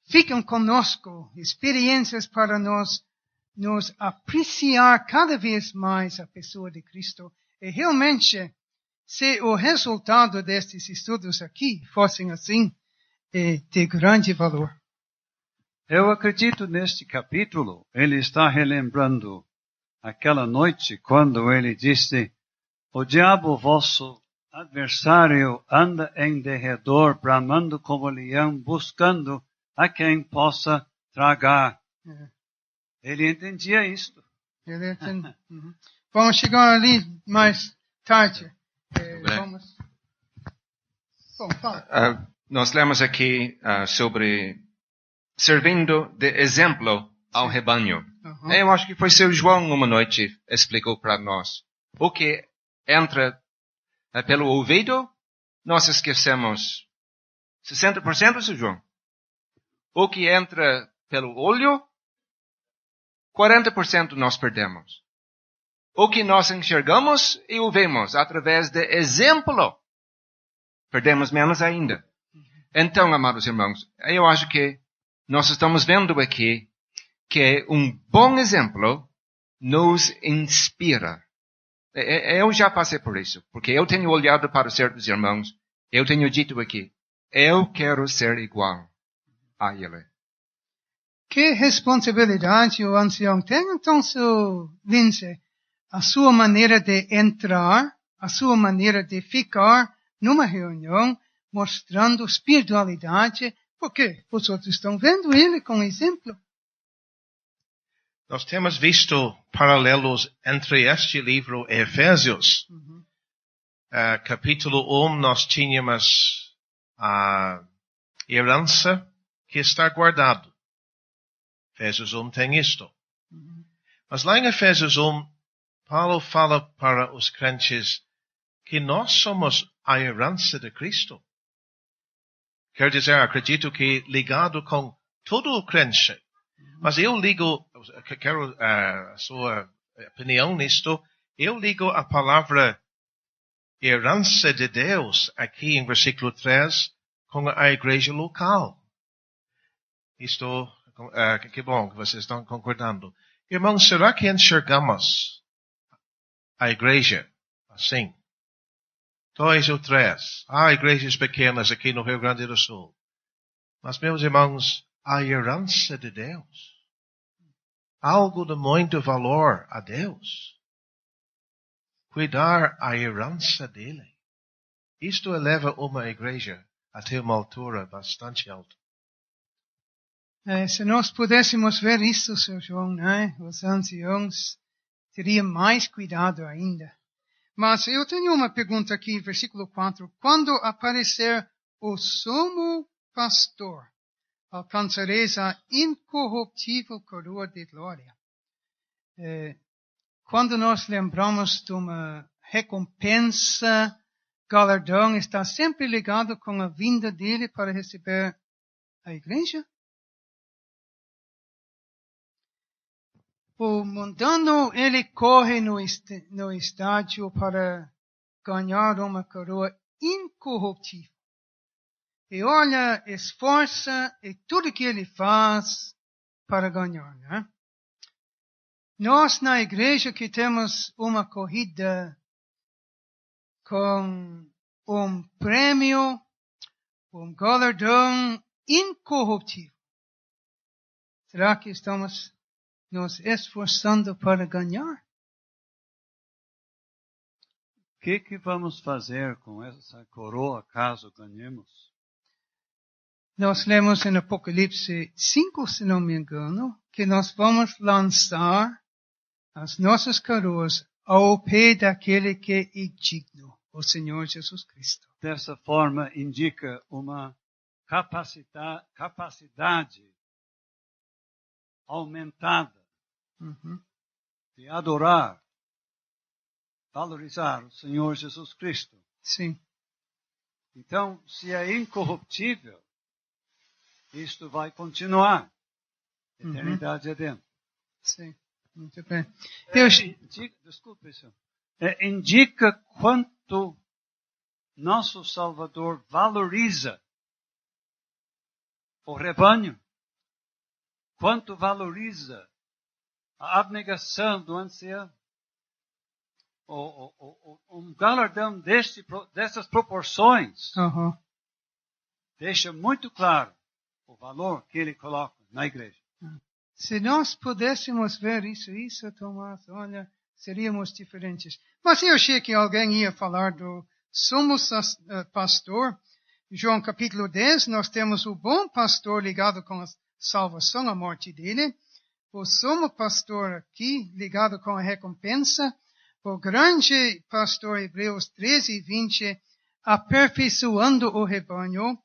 ficam conosco, experiências para nos apreciar cada vez mais a pessoa de Cristo. E realmente, se o resultado destes estudos aqui fossem assim, é de grande valor. Eu acredito neste capítulo, ele está relembrando aquela noite quando ele disse: o diabo, vosso adversário, anda em derredor, bramando como leão, buscando a quem possa tragar. Ele entendia isto. Uhum. Vamos chegar ali mais tarde. Vamos. Bom, fala. Nós lemos aqui sobre servindo de exemplo ao rebanho. Uhum. Eu acho que foi seu João uma noite explicou para nós. O que entra pelo ouvido, nós esquecemos 60%, seu João. O que entra pelo olho, 40% nós perdemos. O que nós enxergamos e o vemos através de exemplo, perdemos menos ainda. Então, amados irmãos, eu acho que nós estamos vendo aqui que um bom exemplo nos inspira. Eu já passei por isso, porque eu tenho olhado para certos irmãos, eu tenho dito aqui, eu quero ser igual a ele. Que responsabilidade o ancião tem, então, seu Vince? A sua maneira de entrar, a sua maneira de ficar numa reunião, mostrando espiritualidade, porque os outros estão vendo ele como exemplo. Nós temos visto paralelos entre este livro e Efésios. Uhum. Capítulo 1, nós tínhamos a herança que está guardado. Efésios 1 tem isto. Uhum. Mas lá em Efésios 1, Paulo fala para os crentes que nós somos a herança de Cristo. Quer dizer, acredito que ligado com todo o crente. Mas eu ligo, quero a sua opinião nisto, eu ligo a palavra herança de Deus aqui em versículo 3 com a igreja local. Isto, que bom que vocês estão concordando. Irmãos, será que enxergamos a igreja assim? 2 ou 3. Há igrejas pequenas aqui no Rio Grande do Sul. Mas, meus irmãos, a herança de Deus. Algo de muito valor a Deus. Cuidar a herança dele. Isto eleva uma igreja até uma altura bastante alta. Se nós pudéssemos ver isso, Sr. João, né? Os anciãos teriam mais cuidado ainda. Mas eu tenho uma pergunta aqui, versículo 4. Quando aparecer o sumo pastor, alcançareis a incorruptível coroa de glória. Quando nós lembramos de uma recompensa, galardão, está sempre ligado com a vinda dele para receber a igreja? O mundano, ele corre no estádio para ganhar uma coroa incorruptível. E olha, esforça e tudo que ele faz para ganhar, né? Nós na igreja que temos uma corrida com um prêmio, um galardão incorruptível. Será que estamos nos esforçando para ganhar? O que vamos fazer com essa coroa caso ganhemos? Nós lemos em Apocalipse 5, se não me engano, que nós vamos lançar as nossas coroas ao pé daquele que é digno, o Senhor Jesus Cristo. Dessa forma, indica uma capacidade aumentada de adorar, valorizar o Senhor Jesus Cristo. Sim. Então, se é incorruptível, isto vai continuar. Eternidade adentro. Sim, muito bem. Desculpe, senhor. Indica quanto nosso Salvador valoriza o rebanho, quanto valoriza a abnegação do ancião. Um galardão dessas proporções Uhum. deixa muito claro o valor que ele coloca na igreja. Se nós pudéssemos ver isso, Tomás, olha, seríamos diferentes. Mas eu achei que alguém ia falar do sumo pastor. João capítulo 10, nós temos o bom pastor ligado com a salvação, a morte dele. O sumo pastor aqui, ligado com a recompensa. O grande pastor, Hebreus 13 e 20, aperfeiçoando o rebanho.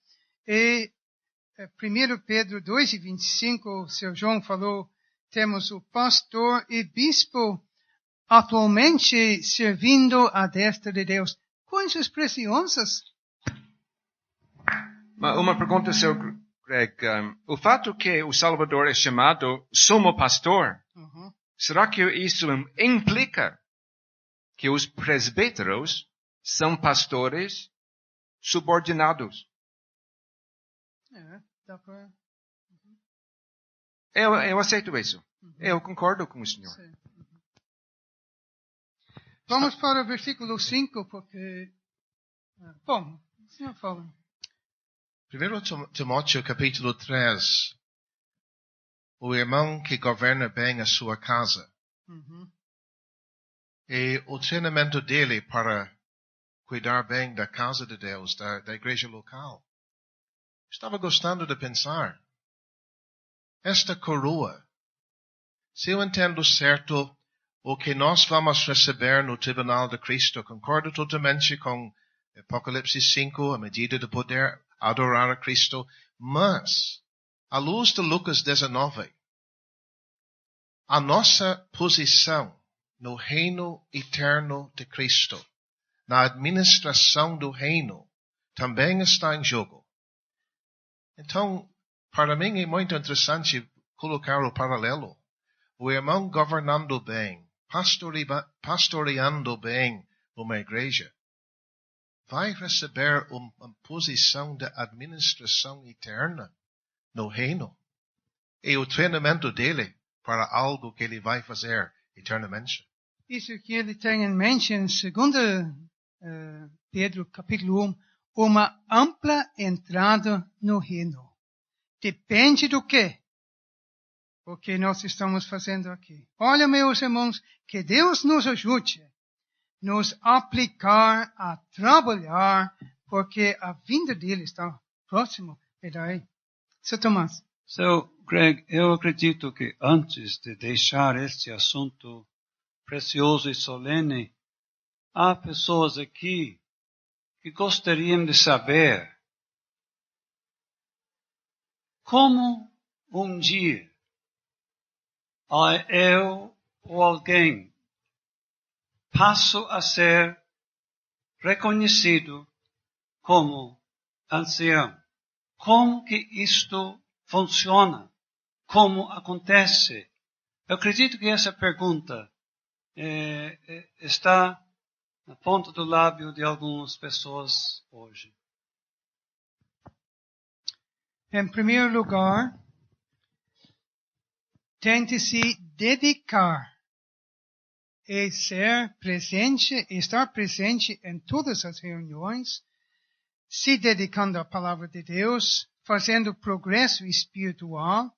E 1 Pedro 2 e 25, o seu João falou, temos o pastor e bispo atualmente servindo à destra de Deus. Coisas preciosas. Uma pergunta, seu Greg. O fato que o Salvador é chamado sumo pastor, Uhum. será que isso implica que os presbíteros são pastores subordinados? Dá pra... Eu aceito isso. Eu concordo com o senhor. Sim. Vamos para o versículo 5, porque... Bom, o senhor fala. 1 Timóteo capítulo 3. O irmão que governa bem a sua casa. Uhum. E o treinamento dele para cuidar bem da casa de Deus, da igreja local. Estava gostando de pensar. Esta coroa, se eu entendo certo, o que nós vamos receber no tribunal de Cristo, concordo totalmente com Apocalipse 5, a medida de poder adorar a Cristo, mas, à luz de Lucas 19, a nossa posição no reino eterno de Cristo, na administração do reino, também está em jogo. Então, para mim é muito interessante colocar o paralelo. O irmão governando bem, pastoreando bem uma igreja, vai receber uma posição de administração eterna no reino. E o treinamento dele para algo que ele vai fazer eternamente. Isso que ele tem em mente em 2 Pedro capítulo 1, uma ampla entrada no reino. Depende do quê? O que nós estamos fazendo aqui. Olha, meus irmãos, que Deus nos ajude nos aplicar a trabalhar, porque a vinda dele está próximo. E daí? Seu Tomás. So, Greg, eu acredito que antes de deixar este assunto precioso e solene, há pessoas aqui que gostariam de saber como um dia eu ou alguém passo a ser reconhecido como ancião. Como que isto funciona? Como acontece? Eu acredito que essa pergunta está na ponta do lábio de algumas pessoas hoje. Em primeiro lugar, tente se dedicar e estar presente em todas as reuniões, se dedicando à palavra de Deus, fazendo progresso espiritual,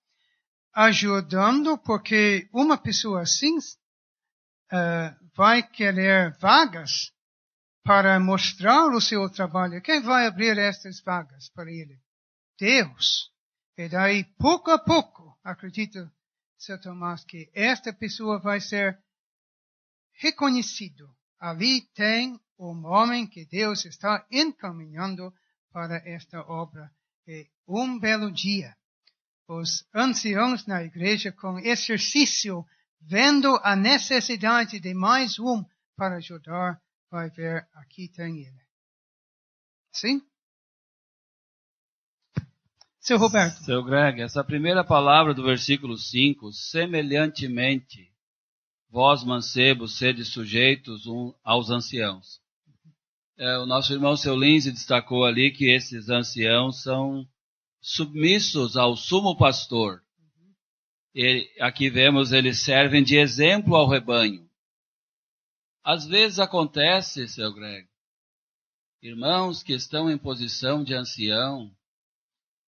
ajudando, porque uma pessoa assim vai querer vagas para mostrar o seu trabalho. Quem vai abrir estas vagas para ele? Deus. E daí, pouco a pouco, acredito, Sr. Tomás, que esta pessoa vai ser reconhecido. Ali tem um homem que Deus está encaminhando para esta obra. E um belo dia, os anciãos na igreja com exercício, vendo a necessidade de mais um para ajudar, vai ver, aqui tem ele. Sim? Seu Roberto. Seu Greg, essa primeira palavra do versículo 5, semelhantemente, vós mancebos sede sujeitos aos anciãos. O nosso irmão Seu Lindsay destacou ali que esses anciãos são submissos ao sumo pastor. Aqui vemos, eles servem de exemplo ao rebanho. Às vezes acontece, seu Greg, irmãos que estão em posição de ancião,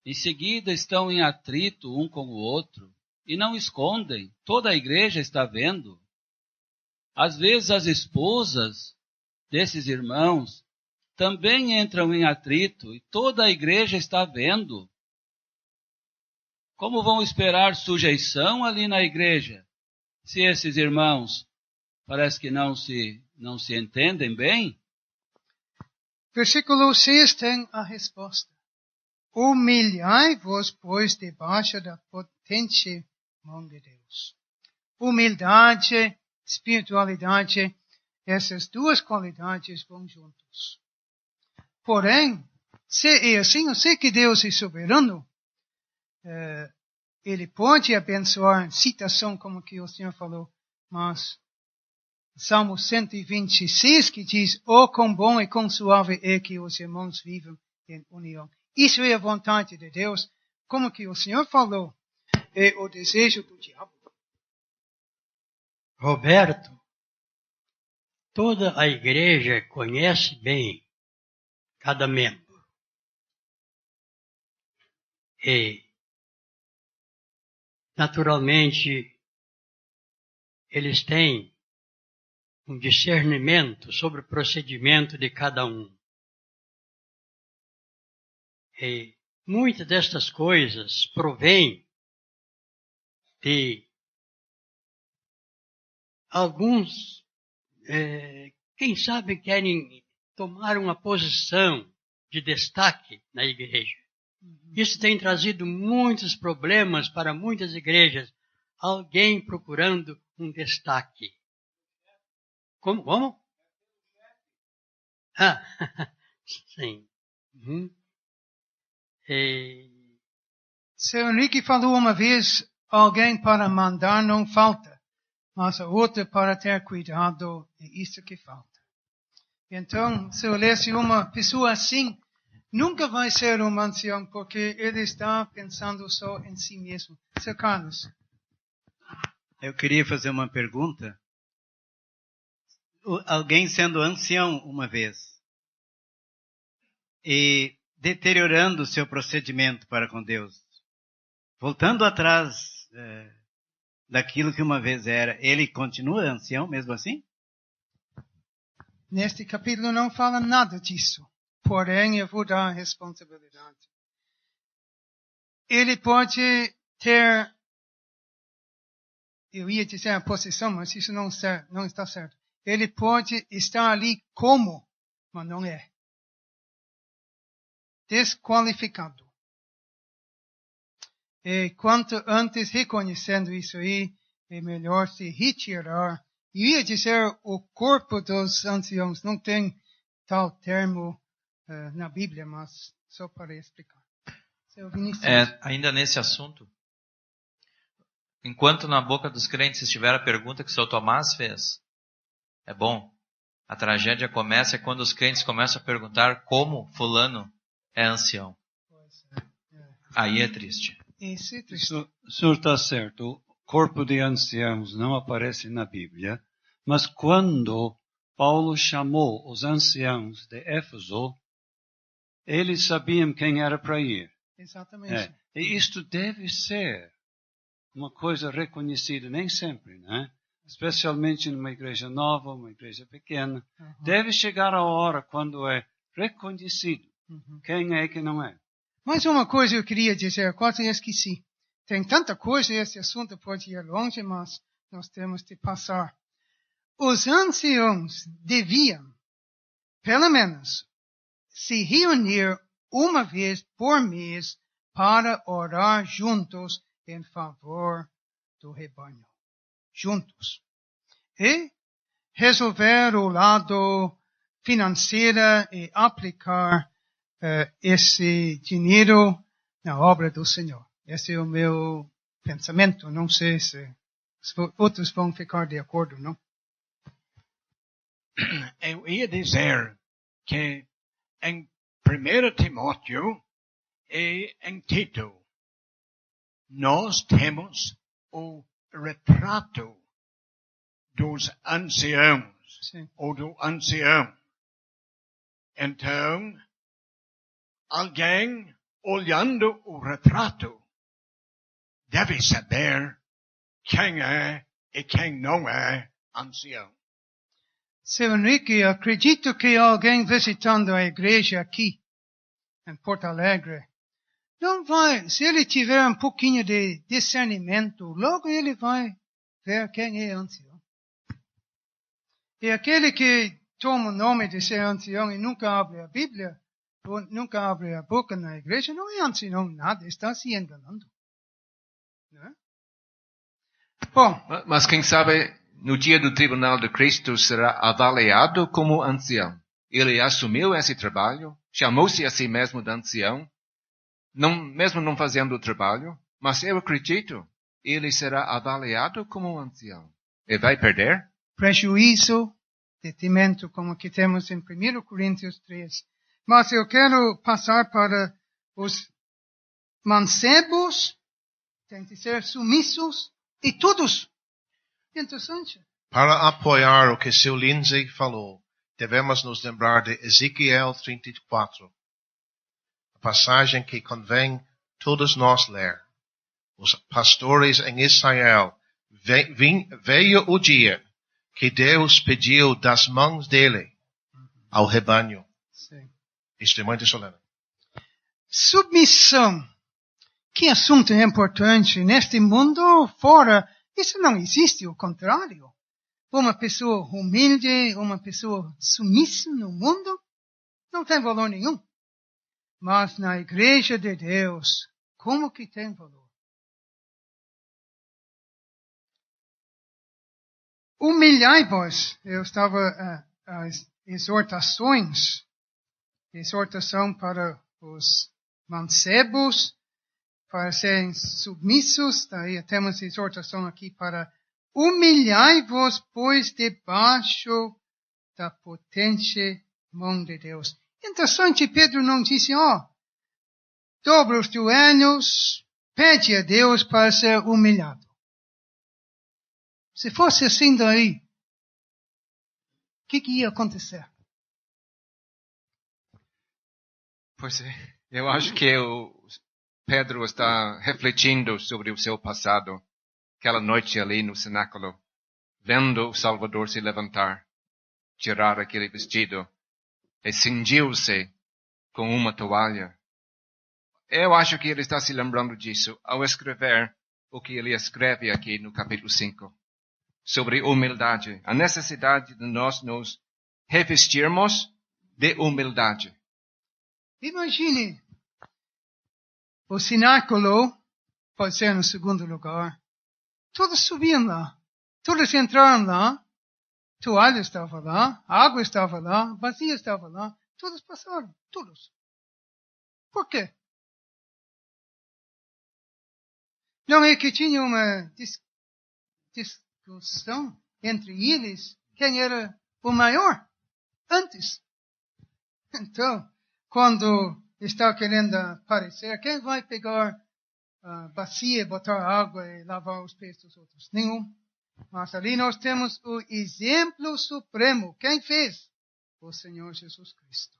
em seguida estão em atrito um com o outro, e não escondem, toda a igreja está vendo. Às vezes as esposas desses irmãos também entram em atrito, e toda a igreja está vendo. Como vão esperar sujeição ali na igreja, se esses irmãos parece que não se entendem bem? Versículo 6 tem a resposta. Humilhai-vos, pois, debaixo da potente mão de Deus. Humildade, espiritualidade, essas duas qualidades vão juntos. Porém, se é assim, eu sei que Deus é soberano. Ele pode abençoar, citação como que o Senhor falou, mas Salmo 126 que diz, quão bom e quão suave é que os irmãos vivam em união. Isso é a vontade de Deus, como que o Senhor falou, é o desejo do diabo. Roberto, toda a igreja conhece bem cada membro. E, naturalmente, eles têm um discernimento sobre o procedimento de cada um. E muitas destas coisas provêm de alguns, quem sabe, querem tomar uma posição de destaque na igreja. Isso tem trazido muitos problemas para muitas igrejas. Alguém procurando um destaque. Como? Sim. Seu Henrique falou uma vez, alguém para mandar não falta, mas a outra para ter cuidado, é isso que falta. Então, se eu lesse uma pessoa assim, nunca vai ser um ancião, porque ele está pensando só em si mesmo. Seu Carlos. Eu queria fazer uma pergunta. Alguém sendo ancião uma vez e deteriorando o seu procedimento para com Deus, voltando atrás daquilo que uma vez era, ele continua ancião mesmo assim? Neste capítulo não fala nada disso. Porém, eu vou dar a responsabilidade. Ele pode ter, eu ia dizer a posição, mas isso não está certo. Ele pode estar ali como, mas não é. Desqualificado. E quanto antes reconhecendo isso aí, é melhor se retirar. Eu ia dizer o corpo dos anciãos, não tem tal termo na Bíblia, mas só para explicar. Ainda nesse assunto, enquanto na boca dos crentes estiver a pergunta que o seu Tomás fez, é bom. A tragédia começa quando os crentes começam a perguntar como fulano é ancião. Aí é triste. Isso é triste. O senhor está certo. O corpo de anciãos não aparece na Bíblia, mas quando Paulo chamou os anciãos de Éfeso, eles sabiam quem era para ir. Exatamente. E isto deve ser uma coisa reconhecida, nem sempre, né? Especialmente numa igreja nova, uma igreja pequena. Deve chegar a hora quando é reconhecido quem é e quem não é. Mais uma coisa eu queria dizer, quase esqueci. Tem tanta coisa, esse assunto pode ir longe, mas nós temos de passar. Os anciãos deviam, pelo menos, se reunir uma vez por mês para orar juntos em favor do rebanho. Juntos. E resolver o lado financeiro e aplicar esse dinheiro na obra do Senhor. Esse é o meu pensamento. Não sei se outros vão ficar de acordo, não? Eu ia dizer que em 1 Timóteo e em Tito nós temos o retrato dos anciãos, Sim. ou do ancião. Então, alguém olhando o retrato deve saber quem é e quem não é ancião. Seu Henrique, acredito que alguém visitando a igreja aqui, em Porto Alegre, não vai, se ele tiver um pouquinho de discernimento, logo ele vai ver quem é ancião. E aquele que toma o nome de ser ancião e nunca abre a Bíblia, ou nunca abre a boca na igreja, não é ancião nada, está se enganando. Não é? Bom, Mas quem sabe, no dia do tribunal de Cristo será avaliado como ancião. Ele assumiu esse trabalho, chamou-se a si mesmo de ancião, mesmo não fazendo o trabalho, mas eu acredito, ele será avaliado como ancião. E vai perder? prejuízo, detrimento, como que temos em 1 Coríntios 3. Mas eu quero passar para os mancebos, tem que ser submissos, e todos. Interessante. Para apoiar o que seu Lindsay falou, devemos nos lembrar de Ezequiel 34, a passagem que convém todos nós ler. Os pastores em Israel, veio o dia que Deus pediu das mãos dele ao rebanho. Sim. Isto é muito solene. Submissão. Que assunto importante. Neste mundo fora, isso não existe, o contrário. Uma pessoa humilde, uma pessoa submissa no mundo, não tem valor nenhum. Mas na igreja de Deus, como que tem valor? Humilhai-vos. Eu estava as exortação para os mancebos, para serem submissos. Daí temos exortação aqui para humilhai-vos, pois debaixo da potente mão de Deus. Interessante, Pedro não disse, dobra os joelhos, pede a Deus para ser humilhado. Se fosse assim daí, o que ia acontecer? Pois é, eu acho que o Pedro está refletindo sobre o seu passado, aquela noite ali no cenáculo, vendo o Salvador se levantar, tirar aquele vestido e cingiu-se com uma toalha. Eu acho que ele está se lembrando disso ao escrever o que ele escreve aqui no capítulo 5. Sobre humildade, a necessidade de nós nos revestirmos de humildade. Imagine, o cenáculo pode ser no segundo lugar. Todos subiam lá, todos entraram lá, toalha estava lá, água estava lá, vazia estava lá, todos passaram, todos. Por quê? Não é que tinha uma discussão entre eles quem era o maior antes. Então, quando está querendo aparecer, quem vai pegar a bacia, botar água e lavar os pés dos outros? Nenhum. Mas ali nós temos o exemplo supremo. Quem fez? O Senhor Jesus Cristo.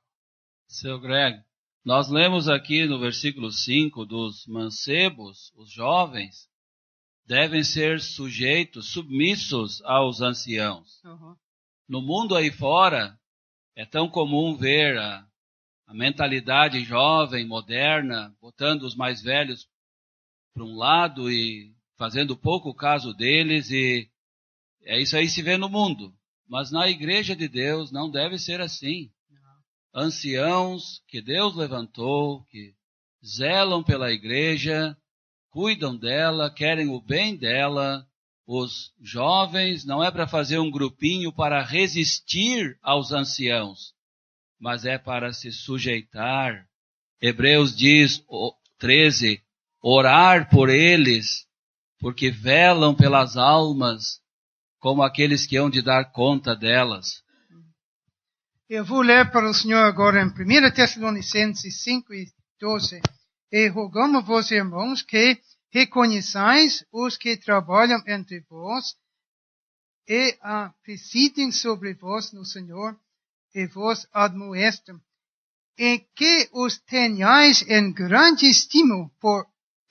Seu Greg, nós lemos aqui no versículo 5 dos mancebos, os jovens, devem ser sujeitos, submissos aos anciãos. Uhum. No mundo aí fora, é tão comum ver a mentalidade jovem, moderna, botando os mais velhos para um lado e fazendo pouco caso deles, e é isso aí se vê no mundo. Mas na igreja de Deus não deve ser assim. Anciãos que Deus levantou, que zelam pela igreja, cuidam dela, querem o bem dela. Os jovens não é para fazer um grupinho para resistir aos anciãos, mas é para se sujeitar. Hebreus diz, 13, orar por eles, porque velam pelas almas, como aqueles que hão de dar conta delas. Eu vou ler para o Senhor agora em 1 Tessalonicenses 5 e 12. E rogamos-vos, irmãos, que reconheçais os que trabalham entre vós e presidem sobre vós no Senhor e vos admoestam, e que os tenhais em grande estima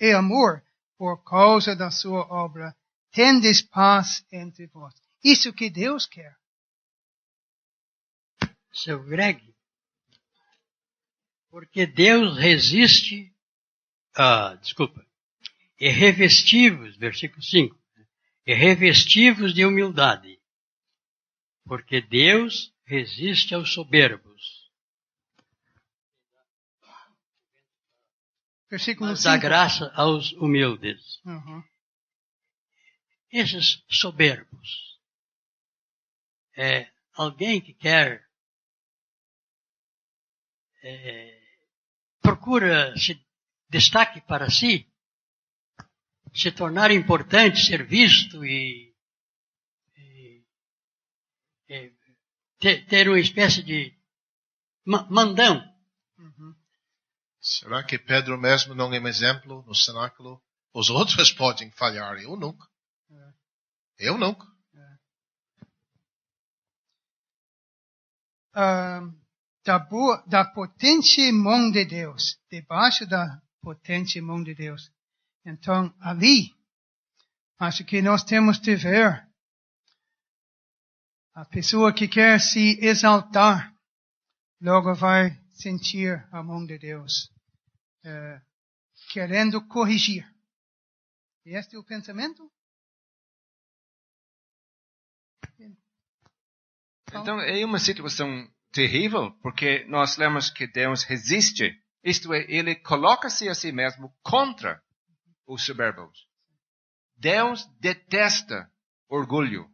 e amor por causa da sua obra. Tendes paz entre vós. Isso que Deus quer. Seu Greg, porque Deus resiste, e revestivos, versículo 5, e revestivos de humildade, porque Deus resiste aos soberbos, Versículo mas 5. dá graça aos humildes. Uhum. Esses soberbos, alguém que quer, procura se destaque para si, se tornar importante, ser visto e ter uma espécie de mandão. Uhum. Será que Pedro mesmo não é um exemplo no cenáculo? Os outros podem falhar, eu nunca. Eu nunca. Da potente mão de Deus, debaixo da potente mão de Deus. Então, ali, acho que nós temos de ver a pessoa que quer se exaltar, logo vai sentir a mão de Deus, querendo corrigir. Este é o pensamento? Então, é uma situação terrível, porque nós lemos que Deus resiste. Isto é, ele coloca-se a si mesmo contra os soberbos. Deus detesta orgulho,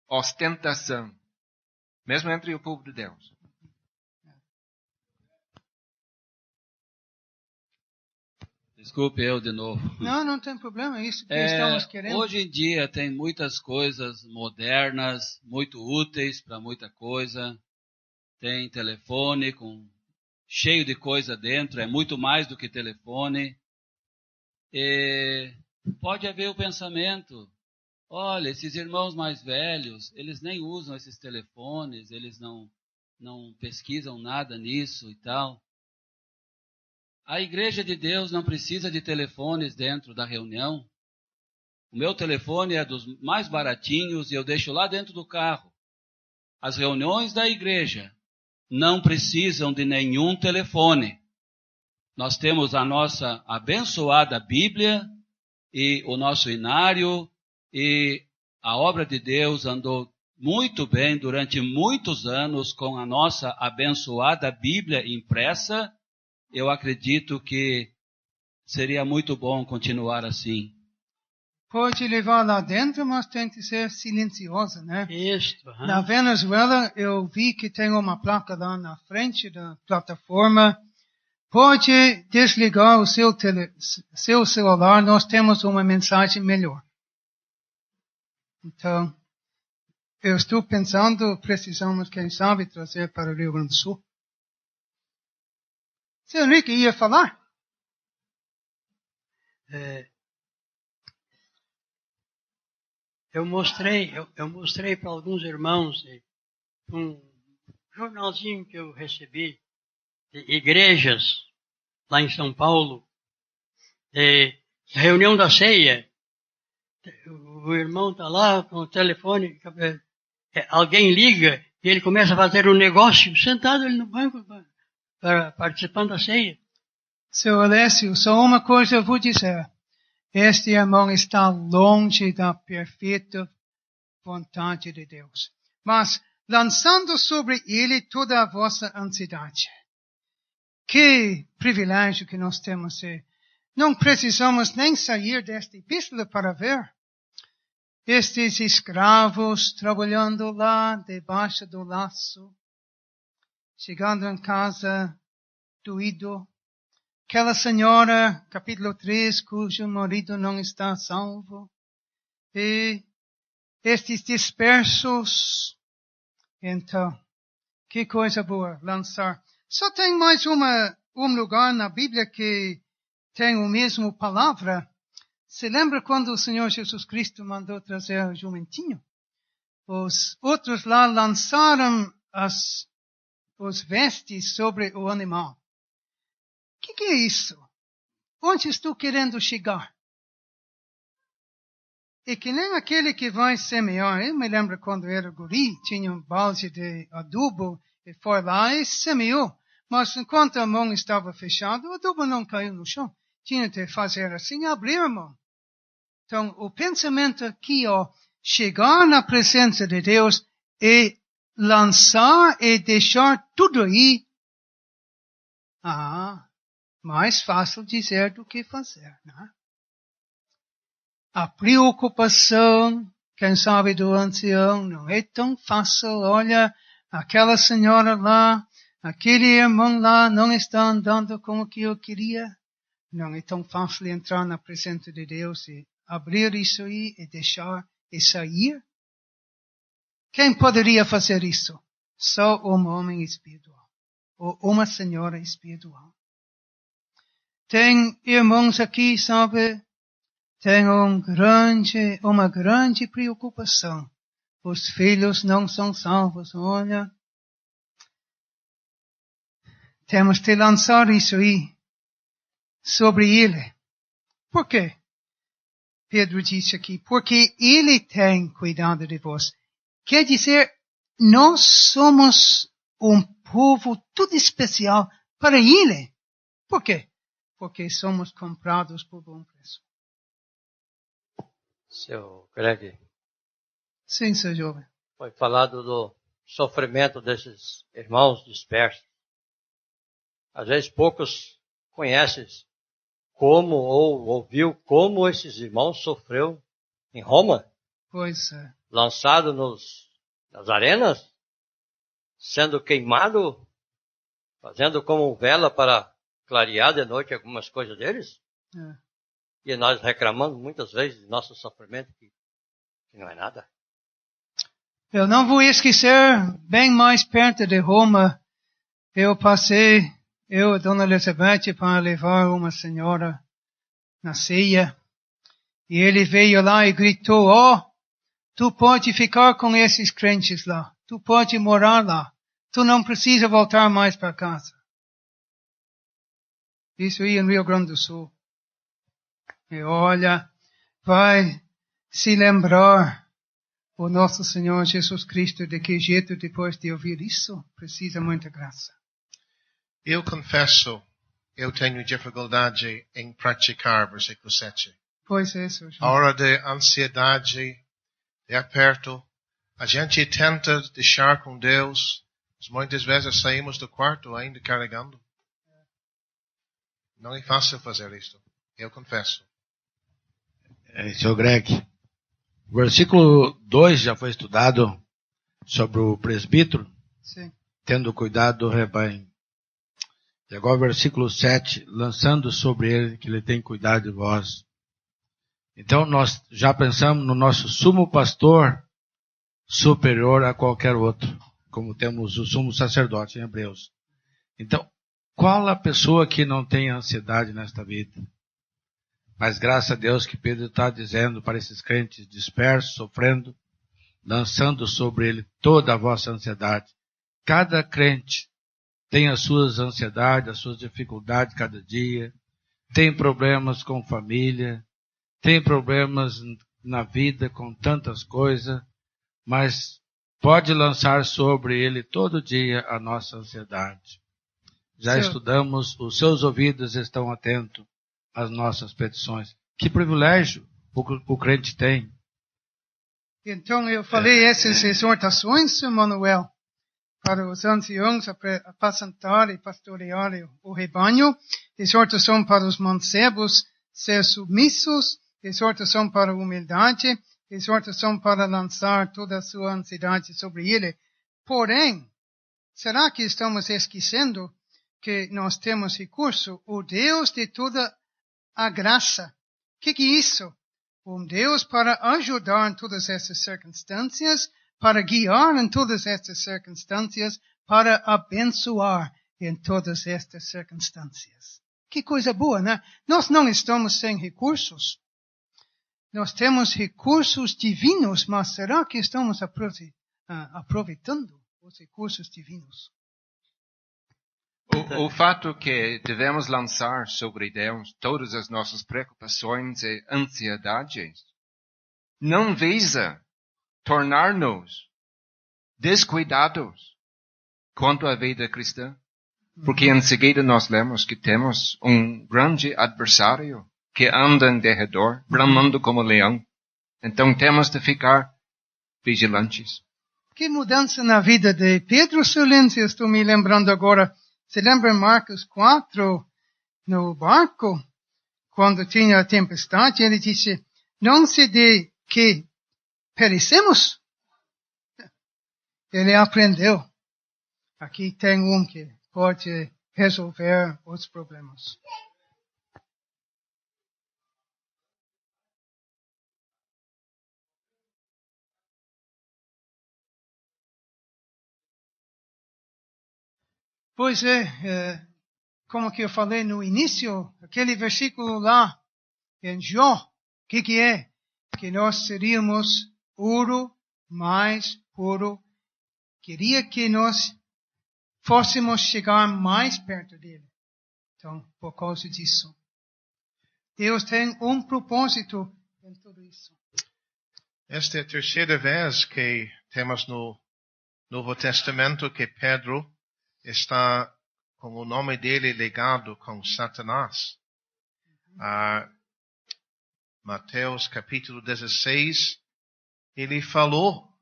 ostentação, mesmo entre o povo de Deus. Desculpe eu de novo. Não tem problema, é isso que estamos querendo. Hoje em dia tem muitas coisas modernas, muito úteis para muita coisa. Tem telefone cheio de coisa dentro, é muito mais do que telefone. E pode haver o pensamento, olha, esses irmãos mais velhos, eles nem usam esses telefones, eles não pesquisam nada nisso e tal. A igreja de Deus não precisa de telefones dentro da reunião. O meu telefone é dos mais baratinhos e eu deixo lá dentro do carro. As reuniões da igreja não precisam de nenhum telefone. Nós temos a nossa abençoada Bíblia e o nosso inário, e a obra de Deus andou muito bem durante muitos anos com a nossa abençoada Bíblia impressa. Eu acredito que seria muito bom continuar assim. Pode levar lá dentro, mas tem que ser silenciosa, né? Isso. Na Venezuela, eu vi que tem uma placa lá na frente da plataforma. Pode desligar o seu celular, nós temos uma mensagem melhor. Então, eu estou pensando, precisamos, quem sabe, trazer para o Rio Grande do Sul. Seu Henrique ia falar? Eu mostrei para alguns irmãos um jornalzinho que eu recebi de igrejas lá em São Paulo, reunião da ceia. O irmão está lá com o telefone, alguém liga e ele começa a fazer um negócio sentado ali no banco participando da ceia. Seu Alessio, só uma coisa eu vou dizer. Este irmão está longe da perfeita vontade de Deus. Mas, lançando sobre ele toda a vossa ansiedade. Que privilégio que nós temos. Não precisamos nem sair desta epístola para ver estes escravos trabalhando lá debaixo do laço, chegando em casa doído. Aquela senhora, capítulo 3, cujo marido não está salvo. E estes dispersos. Então, Que coisa boa, lançar. Só tem mais um lugar na Bíblia que tem a mesma palavra. Se lembra quando o Senhor Jesus Cristo mandou trazer o jumentinho? Os outros lá lançaram os vestes sobre o animal. O que é isso? Onde estou querendo chegar? E que nem aquele que vai semear. Eu me lembro quando era guri, tinha um balde de adubo e foi lá e semeou. Mas enquanto a mão estava fechada, o adubo não caiu no chão. Tinha que fazer assim, abrir a mão. Então, o pensamento aqui, chegar na presença de Deus e lançar e deixar tudo aí. Mais fácil dizer do que fazer, né? A preocupação, quem sabe do ancião, não é tão fácil. Olha, aquela senhora lá, aquele irmão lá não está andando como que eu queria. Não é tão fácil entrar na presença de Deus e abrir isso aí e deixar e sair. Quem poderia fazer isso? Só um homem espiritual. Ou uma senhora espiritual. Tem irmãos aqui, sabe? Tem uma grande preocupação. Os filhos não são salvos. Olha, temos que lançar isso aí sobre ele. Por quê? Pedro disse aqui, porque ele tem cuidado de vós. Quer dizer, nós somos um povo tudo especial para ele. Por quê? Porque somos comprados por bom preço. Seu Greg. Sim, seu jovem. Foi falado do sofrimento desses irmãos dispersos. Às vezes poucos conhecem como ou ouviu como esses irmãos sofreu em Roma. Pois é. Lançado nas arenas, sendo queimado, fazendo como vela para clarear de noite algumas coisas deles. É. E nós reclamamos muitas vezes do nosso sofrimento, que não é nada. Eu não vou esquecer, bem mais perto de Roma, eu e Dona Elizabeth, para levar uma senhora na ceia. E ele veio lá e gritou, tu pode ficar com esses crentes lá. Tu pode morar lá. Tu não precisa voltar mais para casa. Isso aí em Rio Grande do Sul. E olha, vai se lembrar o nosso Senhor Jesus Cristo de que jeito depois de ouvir isso? Precisa muita graça. Eu confesso, eu tenho dificuldade em praticar versículo 7. Pois é, senhor. A hora de ansiedade, de aperto, a gente tenta deixar com Deus, mas muitas vezes saímos do quarto ainda carregando. Não é fácil fazer isso, eu confesso. Seu Greg, o versículo 2 já foi estudado sobre o presbítero, Sim. Tendo cuidado do rebanho. E agora o versículo 7, lançando sobre ele que ele tem cuidado de vós. Então nós já pensamos no nosso sumo pastor superior a qualquer outro, como temos o sumo sacerdote em Hebreus. Então, qual a pessoa que não tem ansiedade nesta vida? Mas graças a Deus que Pedro está dizendo para esses crentes dispersos, sofrendo, lançando sobre ele toda a vossa ansiedade. Cada crente tem as suas ansiedades, as suas dificuldades cada dia, tem problemas com família, tem problemas na vida com tantas coisas, mas pode lançar sobre ele todo dia a nossa ansiedade. Já estudamos, os seus ouvidos estão atentos às nossas petições. Que privilégio o crente tem. Então eu falei essas exortações, Manuel, para os anciãos apacentar e pastorear o rebanho, exortação para os mancebos ser submissos, exortação para a humildade, exortação para lançar toda a sua ansiedade sobre ele. Porém, será que estamos esquecendo que nós temos recurso? O Deus de toda a graça. O que é isso? Um Deus para ajudar em todas essas circunstâncias, para guiar em todas essas circunstâncias, para abençoar em todas estas circunstâncias. Que coisa boa, né? Nós não estamos sem recursos. Nós temos recursos divinos, mas será que estamos aproveitando os recursos divinos? O fato que devemos lançar sobre Deus todas as nossas preocupações e ansiedades não visa tornar-nos descuidados quanto à vida cristã. Porque em seguida nós lemos que temos um grande adversário que anda em derredor, bramando como leão. Então temos de ficar vigilantes. Que mudança na vida de Pedro Silêncio, estou me lembrando agora. Se lembra em Marcos 4, no barco, quando tinha a tempestade, ele disse, não se dê que perecemos. Ele aprendeu. Aqui tem um que pode resolver os problemas. Pois é, como que eu falei no início, aquele versículo lá em Jó, o que é? Que nós seríamos ouro mais puro. Queria que nós fôssemos chegar mais perto dele. Então, por causa disso. Deus tem um propósito em tudo isso. Esta é a terceira vez que temos no Novo Testamento que Pedro está com o nome dele ligado com Satanás. Mateus capítulo 16, ele falou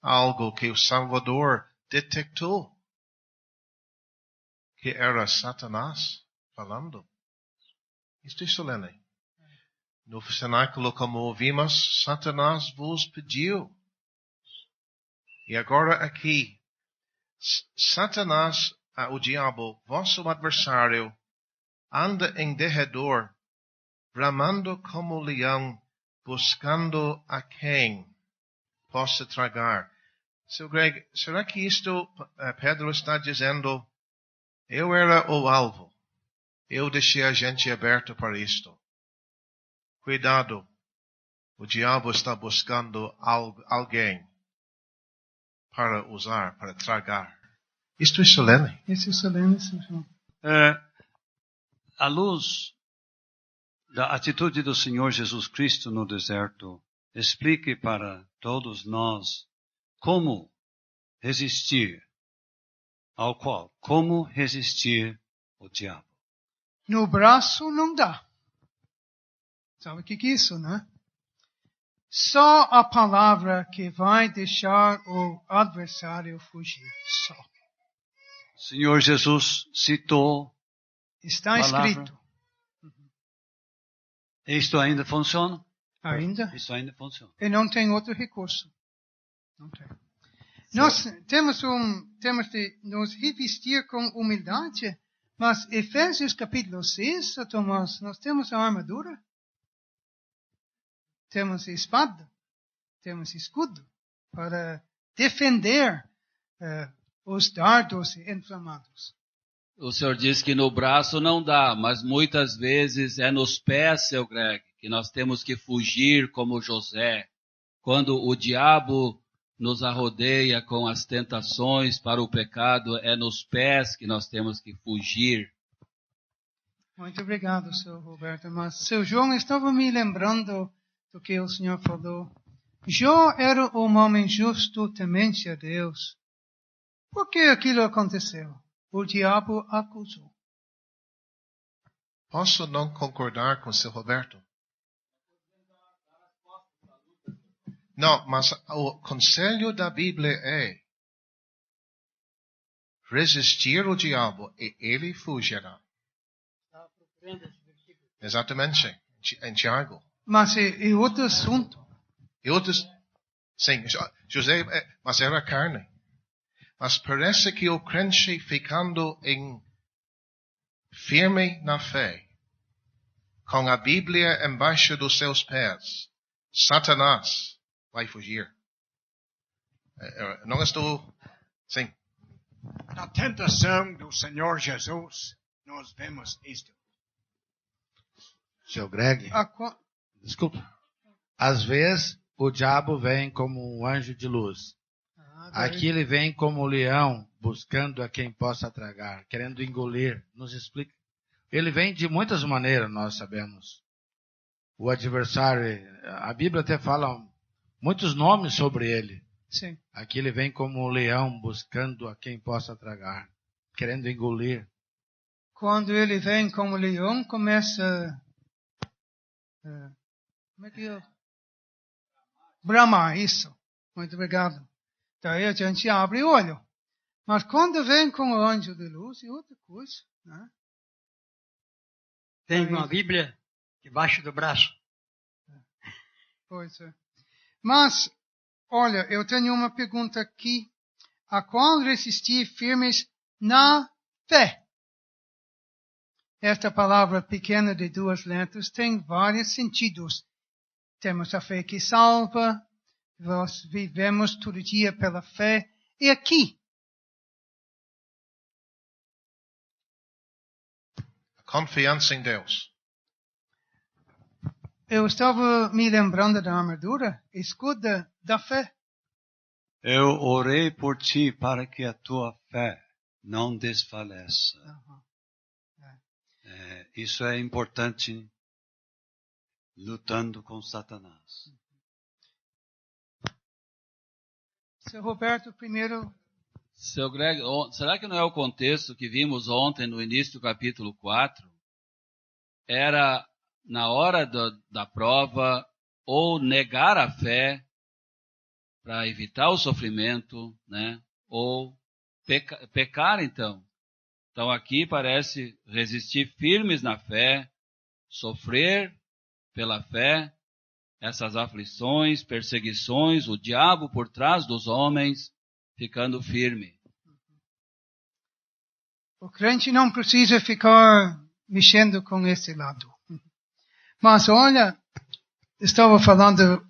algo que o Salvador detectou, que era Satanás falando. Isto é solene. No cenáculo, como ouvimos, Satanás vos pediu. E agora aqui, Satanás, o diabo, vosso adversário, anda em derredor, bramando como leão, buscando a quem possa tragar. Seu Greg, será que isto Pedro está dizendo, eu era o alvo, eu deixei a gente aberta para isto. Cuidado, o diabo está buscando alguém para usar, para tragar. Isto é solene. Isso é solene, Senhor. À luz da atitude do Senhor Jesus Cristo no deserto, explique para todos nós como resistir ao qual? Como resistir ao diabo? No braço não dá. Sabe o que é isso, né? Só a palavra que vai deixar o adversário fugir. Só. O Senhor Jesus citou. Está escrito. Isto ainda funciona? Ainda? Isso ainda funciona. E não tem outro recurso. Não tem. Nós temos de nos revestir com humildade, mas Efésios capítulo 6, Tomás, nós temos a armadura, temos a espada, temos escudo para defender os dardos inflamados. O senhor diz que no braço não dá, mas muitas vezes é nos pés, seu Greg, que nós temos que fugir como José. Quando o diabo nos arrodeia com as tentações para o pecado, é nos pés que nós temos que fugir. Muito obrigado, seu Roberto. Mas, seu João, estava me lembrando do que o senhor falou. Jó era um homem justo, temente a Deus. Por que aquilo aconteceu? O diabo acusou. Posso não concordar com o seu Roberto? Não, mas o conselho da Bíblia é resistir ao diabo e ele fugirá. Exatamente, em Tiago. Mas é outro assunto. Sim, José, mas era carne. Mas parece que o crente ficando firme na fé, com a Bíblia embaixo dos seus pés, Satanás vai fugir. Não estou... Sim. Na tentação do Senhor Jesus, nós vemos isto. Seu Greg, desculpa. Às vezes, o diabo vem como um anjo de luz. Aqui ele vem como um leão, buscando a quem possa tragar, querendo engolir. Nos explica. Ele vem de muitas maneiras, nós sabemos. O adversário, a Bíblia até fala muitos nomes sobre ele. Sim. Aqui ele vem como um leão, buscando a quem possa tragar, querendo engolir. Quando ele vem como leão, começa como é que é? Bramar, isso. Muito obrigado. Daí a gente abre o olho. Mas quando vem com o anjo de luz, é outra coisa. Né? Tem uma Bíblia debaixo do braço. Pois é. Mas, olha, eu tenho uma pergunta aqui. A qual resistir firmes na fé? Esta palavra pequena de 2 letras tem vários sentidos. Temos a fé que salva, nós vivemos todo dia pela fé. E aqui? Confiança em Deus. Eu estava me lembrando da armadura, escudo da fé. Eu orei por ti para que a tua fé não desfaleça. Isso é importante lutando com Satanás. Seu Roberto, primeiro. Seu Greg, será que não é o contexto que vimos ontem no início do capítulo 4? Era na hora da prova ou negar a fé para evitar o sofrimento, né? Ou pecar então. Então aqui parece resistir firmes na fé, sofrer pela fé, essas aflições, perseguições, o diabo por trás dos homens, ficando firme. O crente não precisa ficar mexendo com esse lado. Mas olha, estava falando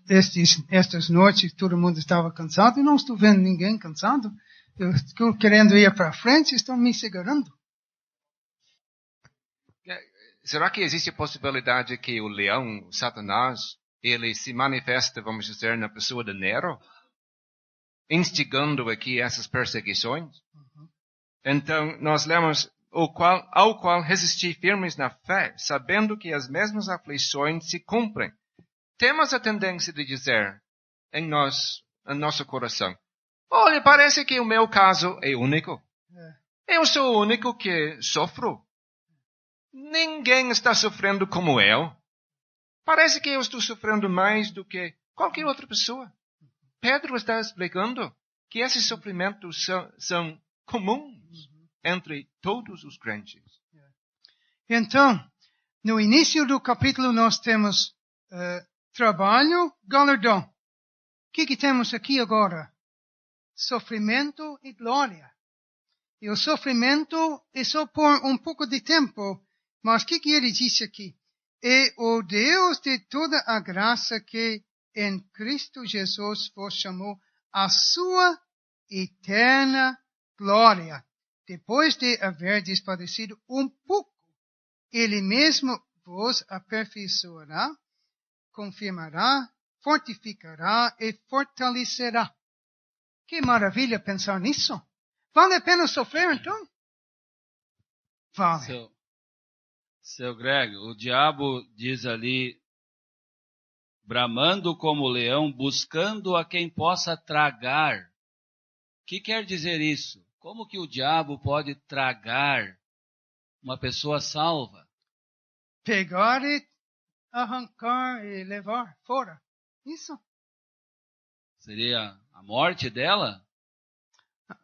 estas noites, todo mundo estava cansado, e não estou vendo ninguém cansado. Eu estou querendo ir para frente, estão me segurando. Será que existe a possibilidade que o leão, Satanás, ele se manifesta, vamos dizer, na pessoa de Nero? Instigando aqui essas perseguições? Então, nós lemos, ao qual resistir firmes na fé, sabendo que as mesmas aflições se cumprem. Temos a tendência de dizer em nosso coração, olha, parece que o meu caso é único. Eu sou o único que sofro. Ninguém está sofrendo como eu. Parece que eu estou sofrendo mais do que qualquer outra pessoa. Pedro está explicando que esses sofrimentos são comuns entre todos os crentes. Então, no início do capítulo nós temos trabalho, galardão. O que temos aqui agora? Sofrimento e glória. E o sofrimento é só por um pouco de tempo. Mas o que ele disse aqui? E o Deus de toda a graça que em Cristo Jesus vos chamou a sua eterna glória. Depois de haverdes padecido um pouco, Ele mesmo vos aperfeiçoará, confirmará, fortificará e fortalecerá. Que maravilha pensar nisso. Vale a pena sofrer então? Vale. Seu Greg, o diabo diz ali, bramando como leão, buscando a quem possa tragar. O que quer dizer isso? Como que o diabo pode tragar uma pessoa salva? Pegar e arrancar e levar fora. Isso. Seria a morte dela?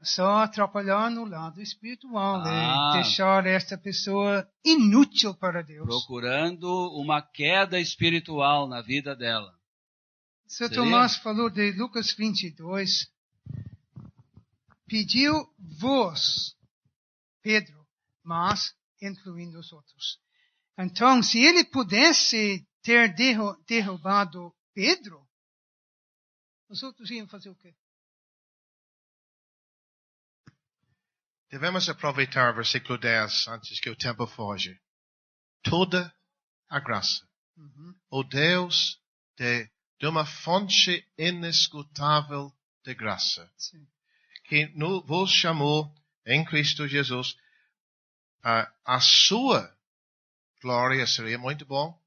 Só atrapalhar no lado espiritual, deixar esta pessoa inútil para Deus. Procurando uma queda espiritual na vida dela. São Tomás falou de Lucas 22. Pediu vos, Pedro, mas incluindo os outros. Então, se ele pudesse ter derrubado Pedro, os outros iam fazer o quê? Devemos aproveitar o versículo 10 antes que o tempo foge. Toda a graça. O Deus de uma fonte inesgotável de graça. Sim. Que vos chamou em Cristo Jesus. A sua glória seria muito bom,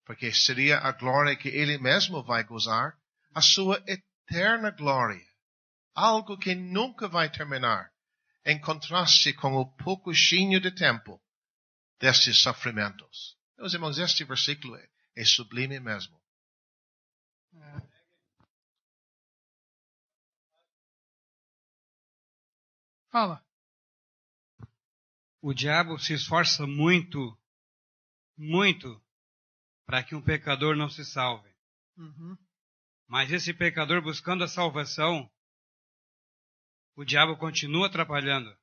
porque seria a glória que Ele mesmo vai gozar, a sua eterna glória, algo que nunca vai terminar, em contraste com o pouquinho de tempo destes sofrimentos. Meus irmãos, este versículo é sublime mesmo. Fala. O diabo se esforça muito, muito, para que um pecador não se salve. Mas esse pecador buscando a salvação, o diabo continua atrapalhando.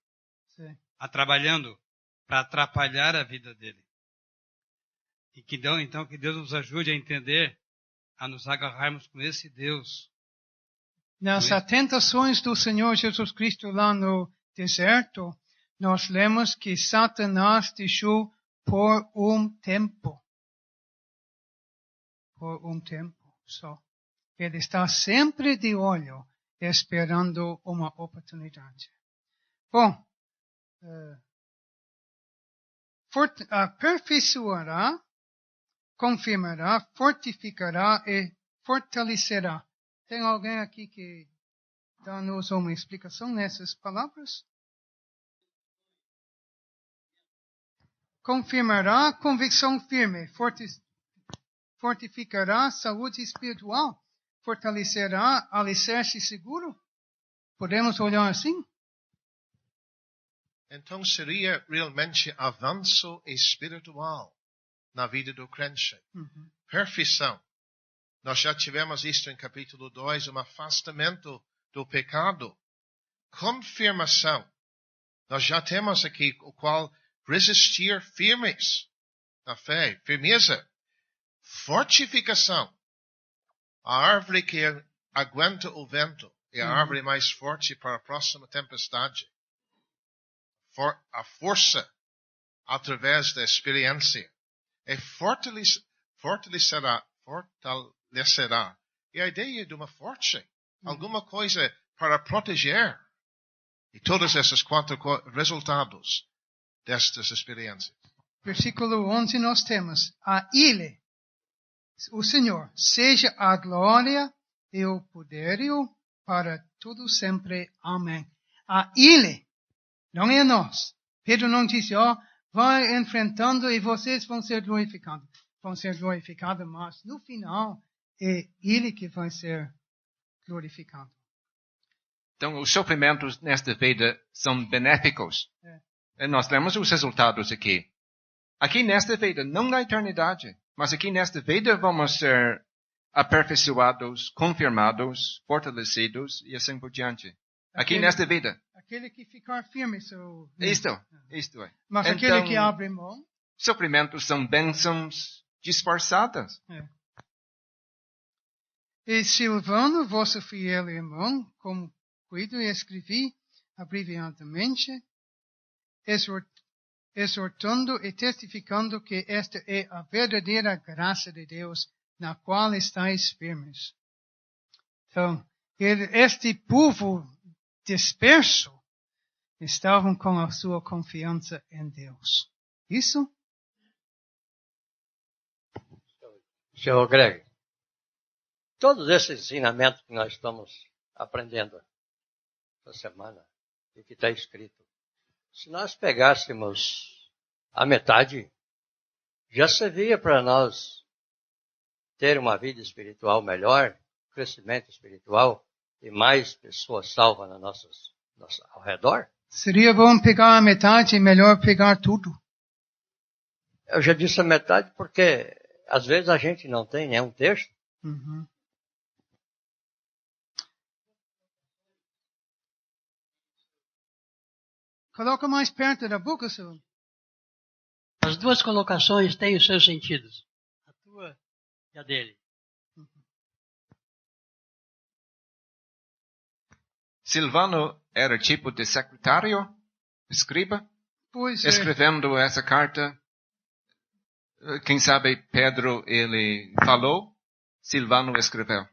Sim. Trabalhando para atrapalhar a vida dele. E que Deus nos ajude a entender, a nos agarrarmos com esse Deus. Nas tentações do Senhor Jesus Cristo lá no deserto, nós lemos que Satanás deixou por um tempo. Por um tempo só. Ele está sempre de olho, esperando uma oportunidade. Bom, aperfeiçoará, confirmará, fortificará e fortalecerá. Tem alguém aqui que dá-nos uma explicação nessas palavras? Confirmará, convicção firme. Fortificará, saúde espiritual. Fortalecerá, alicerce seguro. Podemos olhar assim? Então seria realmente avanço espiritual na vida do crente. Perfeição. Nós já tivemos isto em capítulo 2, um afastamento do pecado. Confirmação. Nós já temos aqui o qual resistir firmes na fé, firmeza. Fortificação. A árvore que aguenta o vento é a árvore mais forte para a próxima tempestade. A força através da experiência fortalecerá. E a ideia de uma forte, alguma coisa para proteger. E todos esses 4 resultados destas experiências. Versículo 11 nós temos: a Ele, o Senhor, seja a glória e o poderio para tudo sempre. Amém. A Ele, não é a nós. Pedro não disse, vai enfrentando e vocês vão ser glorificados. Vão ser glorificados, mas no final é Ele que vai ser glorificado. Então, os sofrimentos nesta vida são benéficos. Nós temos os resultados aqui. Aqui nesta vida, não na eternidade, mas aqui nesta vida vamos ser aperfeiçoados, confirmados, fortalecidos e assim por diante. Aqui nesta vida. Aquele que ficar firme. Isto é. Mas então, aquele que abre mão. Sofrimentos são bênçãos disfarçadas. E Silvano, vosso fiel irmão, como cuido e escrevi abreviadamente, exortando e testificando que esta é a verdadeira graça de Deus, na qual estáis firmes. Então, este povo disperso estavam com a sua confiança em Deus. Isso? Senhor Greg, todos esses ensinamentos que nós estamos aprendendo essa semana, e que está escrito, se nós pegássemos a metade, já servia para nós ter uma vida espiritual melhor, crescimento espiritual e mais pessoas salvas ao redor? Seria bom pegar a metade e melhor pegar tudo. Eu já disse a metade porque às vezes a gente não tem nenhum texto. Coloca mais perto da boca, senhor. As duas colocações têm os seus sentidos. A tua e a dele. Silvano era tipo de secretário escriba, Pois escrevendo essa carta. Quem sabe Pedro ele falou, Silvano escreveu.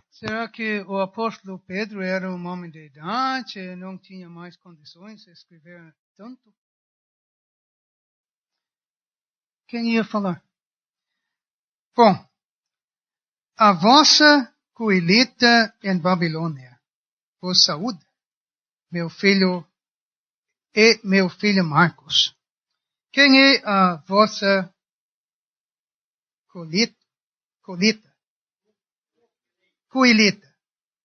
será que o apóstolo Pedro era um homem de idade e não tinha mais condições de escrever tanto? Quem ia falar? Bom, a vossa colheita em Babilônia vos saúde, meu filho Marcos. Quem é a vossa colheita?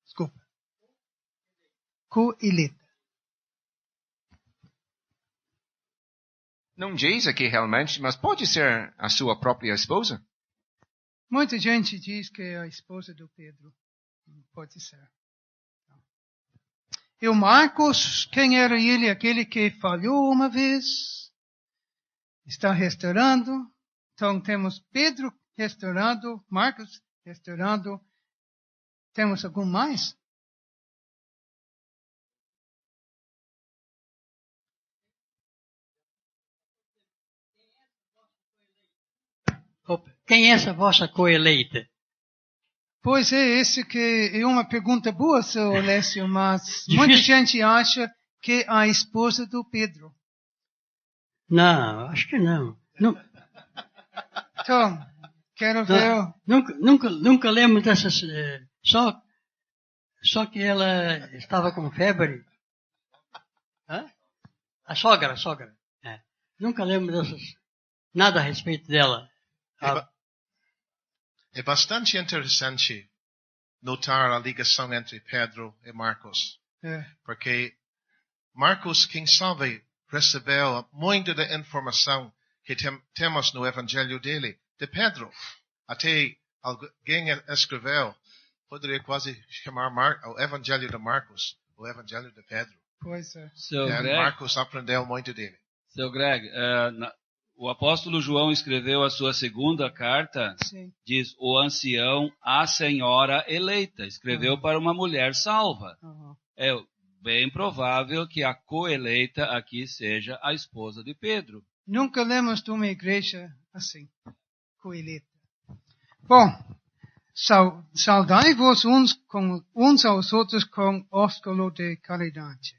Desculpa. Colheita. Não diz aqui realmente, mas pode ser a sua própria esposa? Muita gente diz que é a esposa do Pedro. Pode ser. E o Marcos, quem era ele? Aquele que falhou uma vez. Está restaurando. Então temos Pedro restaurando, Marcos restaurando. Temos algum mais? Quem é essa vossa coeleita? Pois é, esse que é uma pergunta boa, seu Lécio, mas muita gente acha que é a esposa do Pedro. Não, acho que não. Então, quero ver. Nunca lembro dessas. Só que ela estava com febre. Hã? A sogra. É. Nunca lembro dessas. Nada a respeito dela. É bastante interessante notar a ligação entre Pedro e Marcos. Porque Marcos, quem sabe, recebeu muita da informação que temos no Evangelho dele, de Pedro. Até alguém escreveu, poderia quase chamar o Evangelho de Marcos, o Evangelho de Pedro. Pois é. Marcos aprendeu muito dele. Seu Greg, o apóstolo João escreveu a sua segunda carta, diz, o ancião, a senhora eleita, escreveu para uma mulher salva. É bem provável que a coeleita aqui seja a esposa de Pedro. Nunca lemos de uma igreja assim, coeleita. Bom, saudai-vos uns aos outros com ósculo de caridade.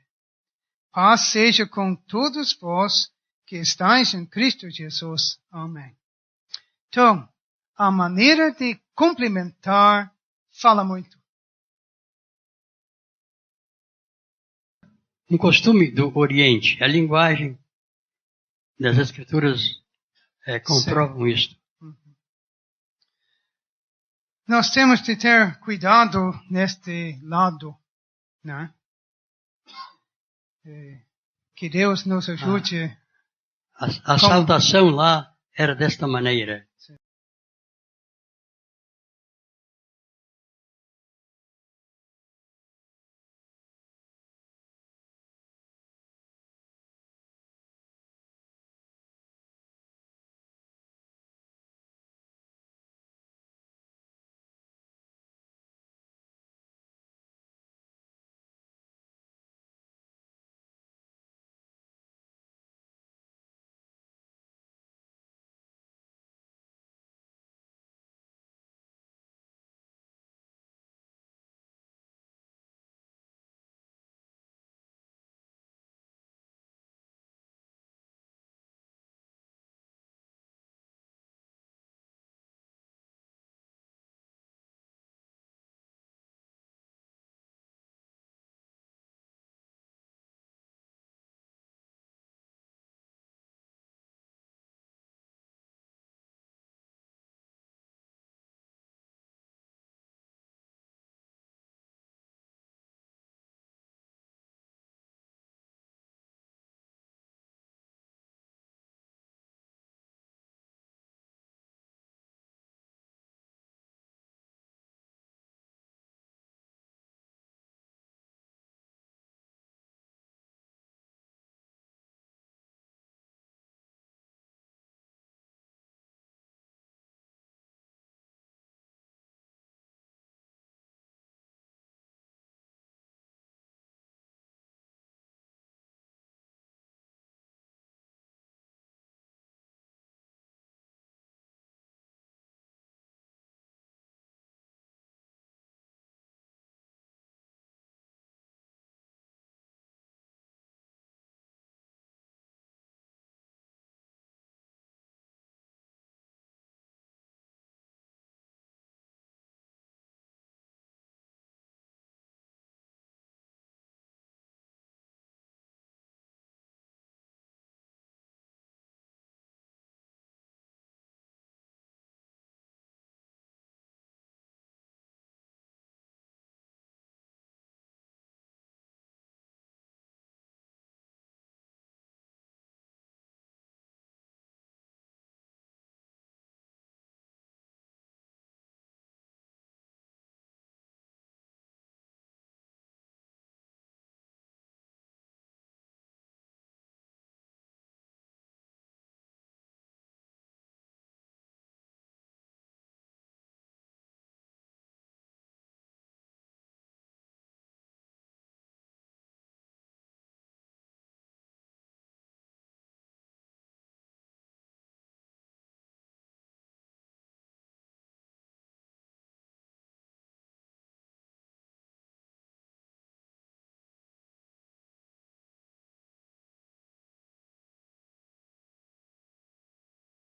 Paz seja com todos vós que estáis em Cristo Jesus. Amém. Então, a maneira de cumprimentar fala muito. Um costume do Oriente, a linguagem das Escrituras comprovam isto. Nós temos de ter cuidado neste lado, né? Que Deus nos ajude. A saudação lá era desta maneira.